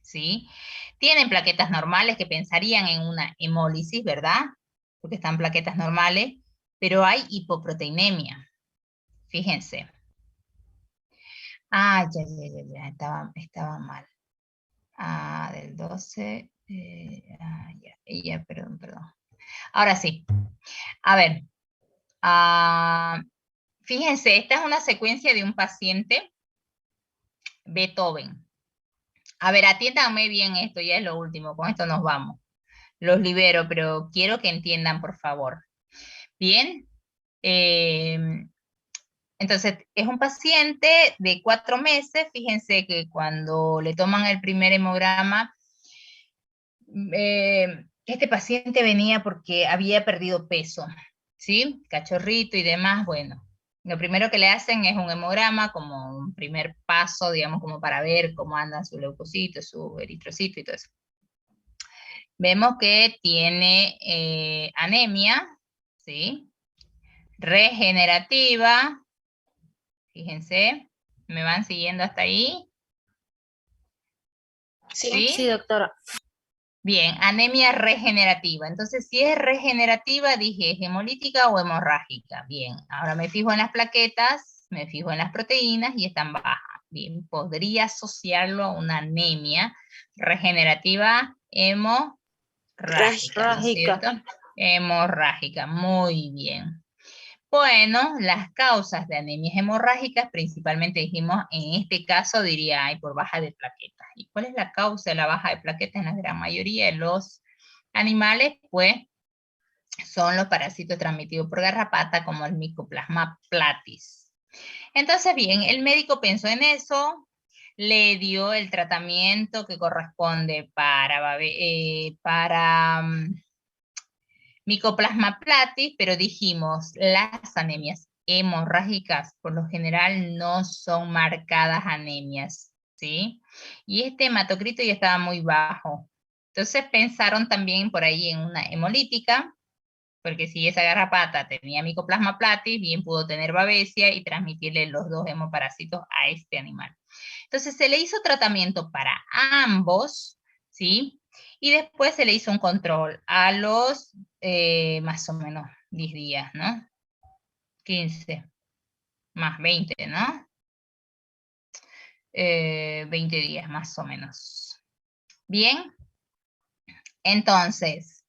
¿sí? Tienen plaquetas normales que pensarían en una hemólisis, ¿verdad? Porque están plaquetas normales, pero hay hipoproteinemia. Fíjense. Ah, ya, estaba mal. Ah, del 12. Perdón. Ahora sí. A ver. Fíjense, esta es una secuencia de un paciente Beethoven. A ver, atiéndanme bien esto, ya es lo último, con esto nos vamos. Los libero, pero quiero que entiendan, por favor. Bien. Entonces, es un paciente de 4 meses, fíjense que cuando le toman el primer hemograma, este paciente venía porque había perdido peso, ¿sí? Cachorrito y demás, bueno. Lo primero que le hacen es un hemograma como un primer paso, digamos, como para ver cómo anda su leucocito, su eritrocito y todo eso. Vemos que tiene anemia, ¿sí? Regenerativa. Fíjense, ¿me van siguiendo hasta ahí? Sí. Sí, doctora. Bien, anemia regenerativa. Entonces, si es regenerativa, dije, ¿es hemolítica o hemorrágica? Bien, ahora me fijo en las plaquetas, me fijo en las proteínas y están bajas. Bien, podría asociarlo a una anemia regenerativa hemorrágica, ¿no es cierto? Hemorrágica, muy bien. Bueno, las causas de anemias hemorrágicas, principalmente dijimos, en este caso diría, hay por baja de plaquetas. ¿Y cuál es la causa de la baja de plaquetas en la gran mayoría de los animales? Pues son los parásitos transmitidos por garrapata, como el Mycoplasma platis. Entonces, bien, el médico pensó en eso, le dio el tratamiento que corresponde para Mycoplasma platis, pero dijimos, las anemias hemorrágicas por lo general no son marcadas anemias, ¿sí? Y este hematocrito ya estaba muy bajo. Entonces pensaron también por ahí en una hemolítica, porque si esa garrapata tenía Mycoplasma platis, bien pudo tener babesia y transmitirle los 2 hemoparásitos a este animal. Entonces se le hizo tratamiento para ambos, ¿sí? Y después se le hizo un control a los más o menos 10 días, ¿no? 15 más 20, ¿no? 20 días más o menos. Bien. Entonces,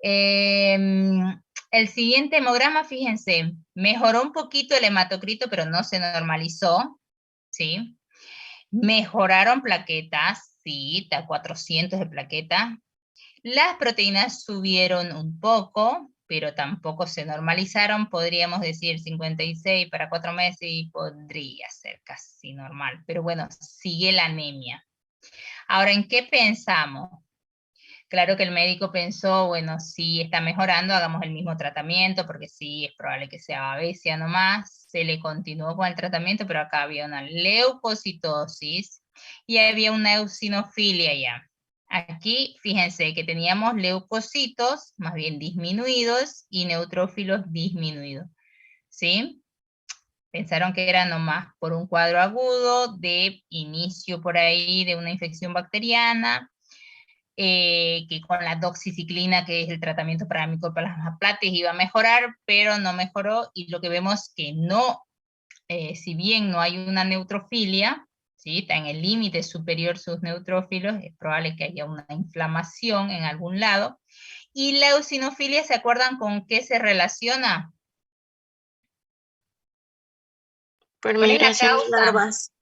el siguiente hemograma, fíjense, mejoró un poquito el hematocrito, pero no se normalizó, ¿sí? Mejoraron plaquetas, sí, está 400 de plaqueta. Las proteínas subieron un poco, pero tampoco se normalizaron, podríamos decir 56 para 4 meses y podría ser casi normal, pero bueno, sigue la anemia. Ahora, ¿en qué pensamos? Claro que el médico pensó, bueno, si está mejorando, hagamos el mismo tratamiento, porque sí, es probable que sea babesia nomás. Se le continuó con el tratamiento, pero acá había una leucocitosis y había una eosinofilia ya. Aquí, fíjense que teníamos leucocitos, más bien disminuidos, y neutrófilos disminuidos, ¿sí? Pensaron que era nomás por un cuadro agudo de inicio por ahí de una infección bacteriana, que con la doxiciclina, que es el tratamiento para Mycoplasma platis, iba a mejorar, pero no mejoró, y lo que vemos que no, si bien no hay una neutrofilia, ¿sí? Está en el límite superior sus neutrófilos, es probable que haya una inflamación en algún lado. ¿Y la eosinofilia, se acuerdan con qué se relaciona? Por ¿Cuál es la migración de causa? larvas.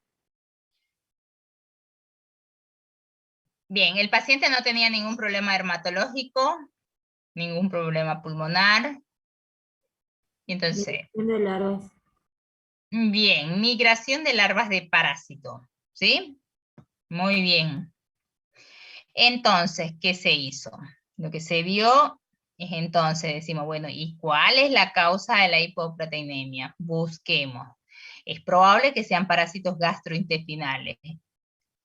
Bien, el paciente no tenía ningún problema dermatológico, ningún problema pulmonar. Y entonces, De larvas. bien, migración de larvas de parásito, ¿sí? Muy bien. Entonces, ¿qué se hizo? Lo que se vio es entonces, decimos, bueno, ¿y cuál es la causa de la hipoproteinemia? Busquemos. Es probable que sean parásitos gastrointestinales.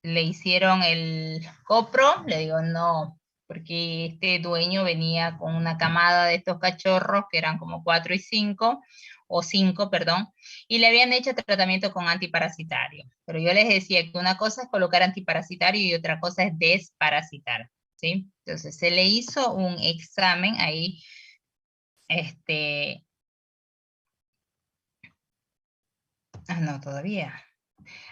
Le hicieron el copro, le digo no, porque este dueño venía con una camada de estos cachorros, que eran como 4 y 5, o 5, perdón, y le habían hecho tratamiento con antiparasitario. Pero yo les decía que una cosa es colocar antiparasitario y otra cosa es desparasitar, ¿sí? Entonces se le hizo un examen ahí, no, todavía.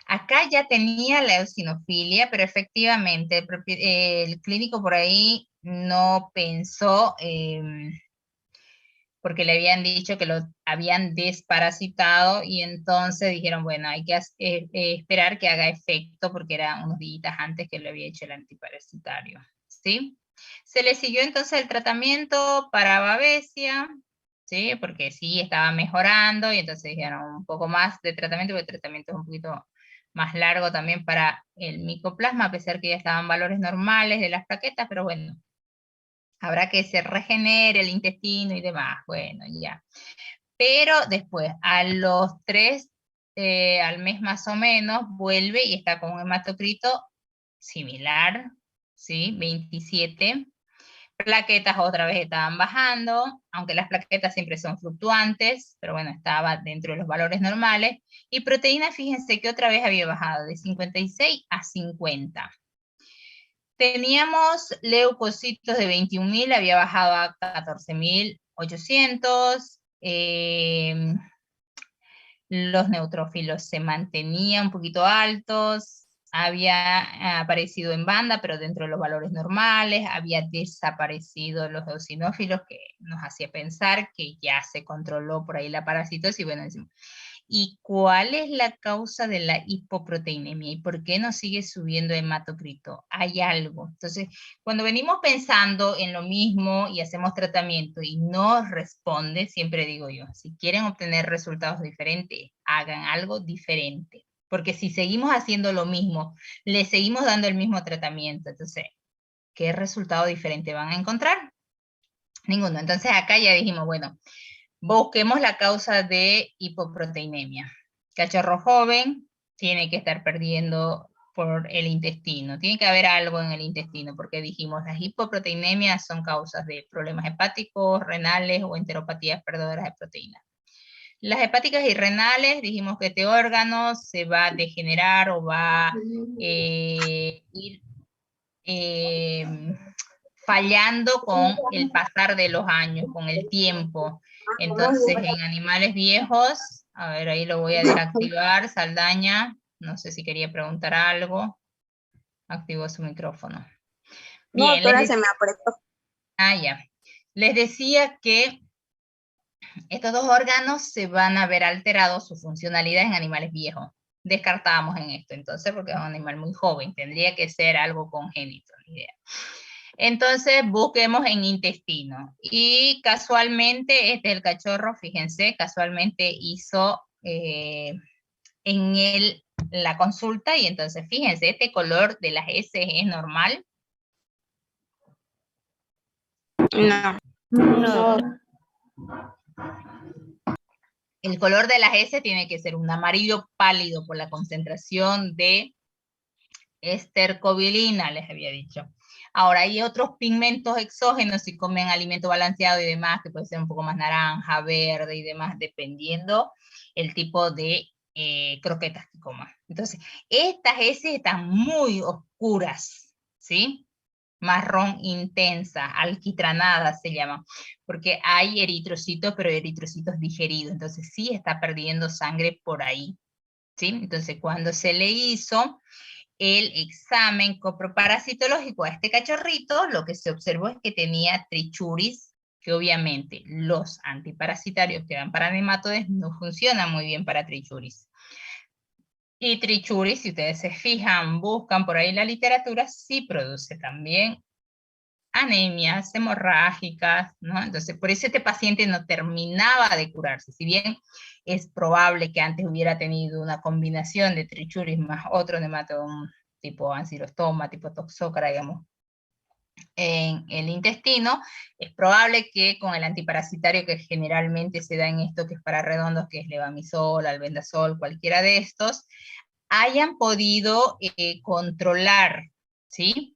Acá ya tenía la eosinofilia, pero efectivamente el clínico por ahí no pensó, porque le habían dicho que lo habían desparasitado y entonces dijeron, bueno, hay que esperar que haga efecto porque era unos días antes que le había hecho el antiparasitario, ¿sí? Se le siguió entonces el tratamiento para babesia, ¿sí? Porque sí estaba mejorando y entonces dijeron un poco más de tratamiento, porque el tratamiento es un poquito más largo también para el micoplasma, a pesar que ya estaban valores normales de las plaquetas, pero bueno, habrá que se regenere el intestino y demás, bueno, ya. Pero después, a los 3, al mes más o menos, vuelve y está con un hematocrito similar, ¿sí? 27. Plaquetas otra vez estaban bajando, aunque las plaquetas siempre son fluctuantes, pero bueno, estaba dentro de los valores normales. Y proteína, fíjense que otra vez había bajado de 56 a 50. Teníamos leucocitos de 21.000, había bajado a 14.800. Los neutrófilos se mantenían un poquito altos, había aparecido en banda, pero dentro de los valores normales, había desaparecido los eosinófilos, que nos hacía pensar que ya se controló por ahí la parasitosis. Bueno, decimos, ¿y cuál es la causa de la hipoproteinemia? ¿Y por qué no sigue subiendo hematocrito? Hay algo. Entonces, cuando venimos pensando en lo mismo y hacemos tratamiento y no responde, siempre digo yo, si quieren obtener resultados diferentes, hagan algo diferente. Porque si seguimos haciendo lo mismo, le seguimos dando el mismo tratamiento, entonces, ¿qué resultado diferente van a encontrar? Ninguno. Entonces acá ya dijimos, bueno, busquemos la causa de hipoproteinemia. Cachorro joven tiene que estar perdiendo por el intestino. Tiene que haber algo en el intestino, porque dijimos, las hipoproteinemias son causas de problemas hepáticos, renales o enteropatías perdedoras de proteínas. Las hepáticas y renales, dijimos que este órgano se va a degenerar o va a ir fallando con el pasar de los años, con el tiempo. Entonces, en animales viejos, a ver, ahí lo voy a desactivar, Saldaña, no sé si quería preguntar algo, activó su micrófono. No, Bien, doctora, se me apretó. ya. Les decía que estos dos órganos se van a ver alterados su funcionalidad en animales viejos. Descartábamos en esto, entonces, porque es un animal muy joven, tendría que ser algo congénito, la idea. Entonces busquemos en intestino. Y casualmente, este es el cachorro, fíjense, casualmente hizo en la consulta, y entonces fíjense, este color de las S es normal. No. No. El color de las S tiene que ser un amarillo pálido por la concentración de estercobilina, les había dicho. Ahora, hay otros pigmentos exógenos si comen alimento balanceado y demás, que puede ser un poco más naranja, verde y demás, dependiendo el tipo de croquetas que coman. Entonces, estas heces están muy oscuras, ¿sí? Marrón intensa, alquitranadas se llaman, porque hay eritrocitos, pero eritrocitos digeridos, entonces sí está perdiendo sangre por ahí. ¿sí? Entonces, cuando se le hizo el examen coproparasitológico a este cachorrito, lo que se observó es que tenía trichuris, que obviamente los antiparasitarios que dan para nematodes no funcionan muy bien para trichuris. Y trichuris, si ustedes se fijan, buscan por ahí la literatura, sí produce también anemias hemorrágicas, ¿no? Entonces, por eso este paciente no terminaba de curarse. Si bien es probable que antes hubiera tenido una combinación de trichuris más otro nematodo tipo ancilostoma, tipo toxócara, digamos, en el intestino, es probable que con el antiparasitario que generalmente se da en esto, que es para redondos, que es levamisol, albendazol, cualquiera de estos, hayan podido controlar, ¿sí?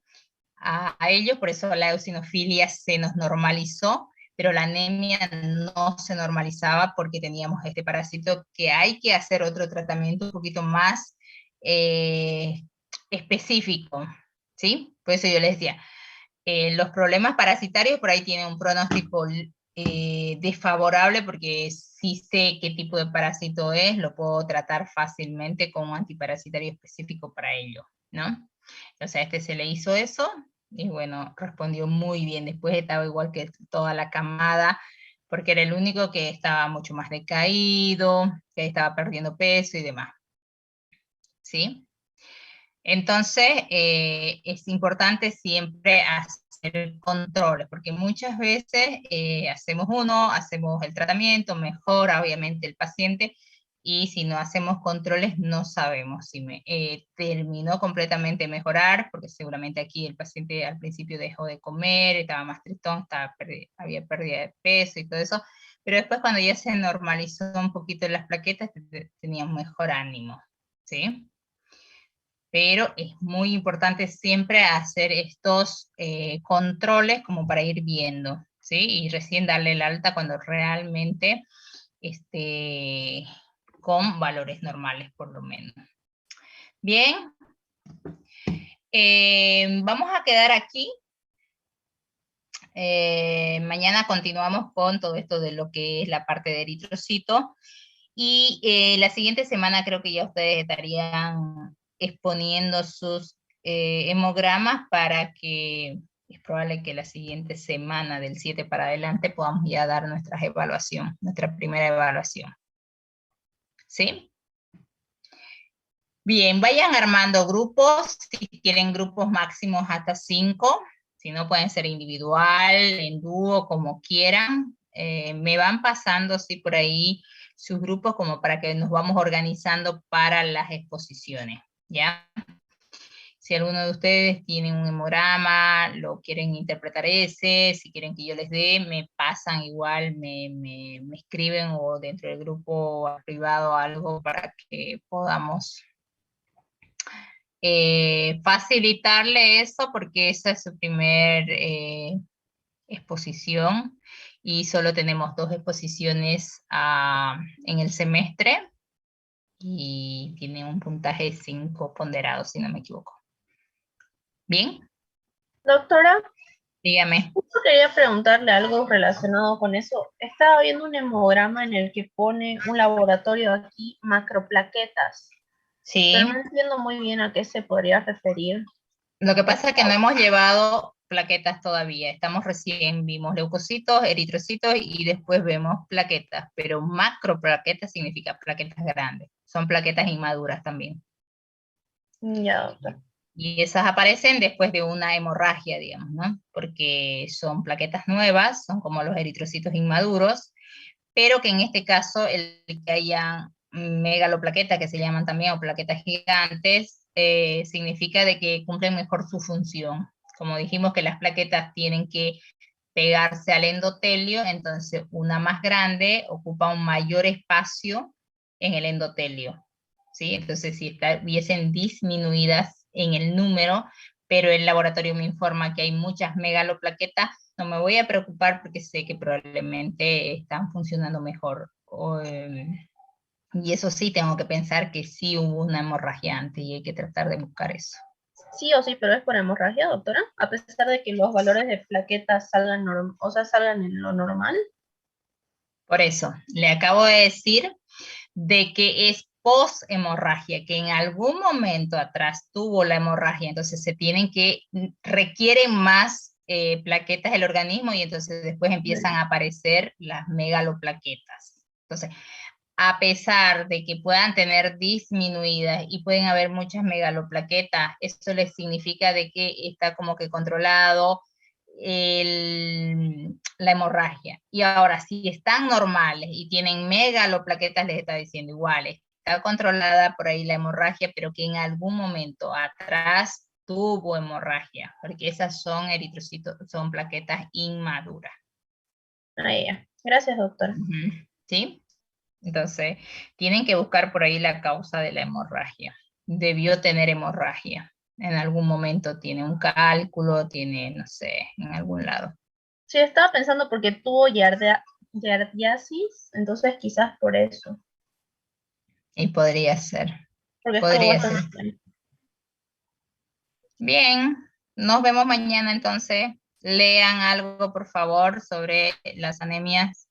A ellos, por eso la eosinofilia se nos normalizó, pero la anemia no se normalizaba porque teníamos este parásito que hay que hacer otro tratamiento un poquito más específico, ¿sí? Por eso yo les decía, los problemas parasitarios por ahí tienen un pronóstico desfavorable porque si sé qué tipo de parásito es, lo puedo tratar fácilmente con un antiparasitario específico para ello, ¿no? Entonces a este se le hizo eso y bueno, respondió muy bien. Después estaba igual que toda la camada porque era el único que estaba mucho más decaído, que estaba perdiendo peso y demás, ¿sí? Entonces, es importante siempre hacer controles, porque muchas veces hacemos el tratamiento, mejora obviamente el paciente, y si no hacemos controles no sabemos si terminó completamente de mejorar, porque seguramente aquí el paciente al principio dejó de comer, estaba más tristón, había pérdida de peso y todo eso, pero después cuando ya se normalizó un poquito las plaquetas, tenía un mejor ánimo, ¿sí? Pero es muy importante siempre hacer estos controles como para ir viendo, ¿sí? Y recién darle el alta cuando realmente esté con valores normales, por lo menos. Bien, vamos a quedar aquí. Mañana continuamos con todo esto de lo que es la parte de eritrocito. Y la siguiente semana creo que ya ustedes estarían exponiendo sus hemogramas para que es probable que la siguiente semana del 7 para adelante podamos ya dar nuestra primera evaluación. ¿Sí? Bien, vayan armando grupos, si quieren grupos máximos hasta 5, si no pueden ser individual, en dúo, como quieran. Me van pasando, sí, por ahí sus grupos como para que nos vamos organizando para las exposiciones, ¿ya? Si alguno de ustedes tiene un hemograma, lo quieren interpretar si quieren que yo les dé, me pasan igual, me escriben o dentro del grupo privado algo para que podamos facilitarle eso, porque esa es su primer exposición y solo tenemos 2 exposiciones en el semestre y tiene un puntaje de 5 ponderado, si no me equivoco. ¿Bien? Doctora, Dígame. justo quería preguntarle algo relacionado con eso. Estaba viendo un hemograma en el que pone un laboratorio aquí, macroplaquetas. Sí. Pero no entiendo muy bien a qué se podría referir. Lo que pasa es que no hemos llevado plaquetas todavía. Vimos leucocitos, eritrocitos y después vemos plaquetas. Pero macroplaquetas significa plaquetas grandes. Son plaquetas inmaduras también. Ya, doctor. Y esas aparecen después de una hemorragia, digamos, ¿no? Porque son plaquetas nuevas, son como los eritrocitos inmaduros, pero que en este caso el que haya megaloplaquetas, que se llaman también, o plaquetas gigantes, significa de que cumplen mejor su función. Como dijimos que las plaquetas tienen que pegarse al endotelio, entonces una más grande ocupa un mayor espacio en el endotelio, ¿sí? Entonces si estuviesen disminuidas en el número, pero el laboratorio me informa que hay muchas megaloplaquetas, no me voy a preocupar porque sé que probablemente están funcionando mejor. Y eso sí, tengo que pensar que sí hubo una hemorragia antes y hay que tratar de buscar eso. Sí o sí, pero es por hemorragia, doctora, a pesar de que los valores de plaquetas salgan en lo normal. Por eso, le acabo de decir de que es post-hemorragia, que en algún momento atrás tuvo la hemorragia, entonces requieren más plaquetas del organismo y entonces después empiezan a aparecer las megaloplaquetas. Entonces, a pesar de que puedan tener disminuidas y pueden haber muchas megaloplaquetas, eso les significa de que está como que controlado la hemorragia. Y ahora, si están normales y tienen megaloplaquetas, les está diciendo iguales. Está controlada por ahí la hemorragia, pero que en algún momento atrás tuvo hemorragia, porque esas son eritrocitos, son plaquetas inmaduras. Ahí ya. Gracias, doctora. ¿Sí? Entonces, tienen que buscar por ahí la causa de la hemorragia. Debió tener hemorragia. En algún momento tiene un cálculo, tiene, no sé, en algún lado. Sí, estaba pensando porque tuvo yardiasis, entonces quizás por eso. Y podría ser. Porque Podría estuvo ser. bastante tiempo. Bien, nos vemos mañana entonces. Lean algo, por favor, sobre las anemias.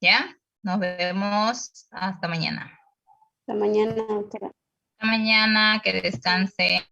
¿Ya? Nos vemos hasta mañana. Hasta mañana, doctora. Hasta mañana, que descanse.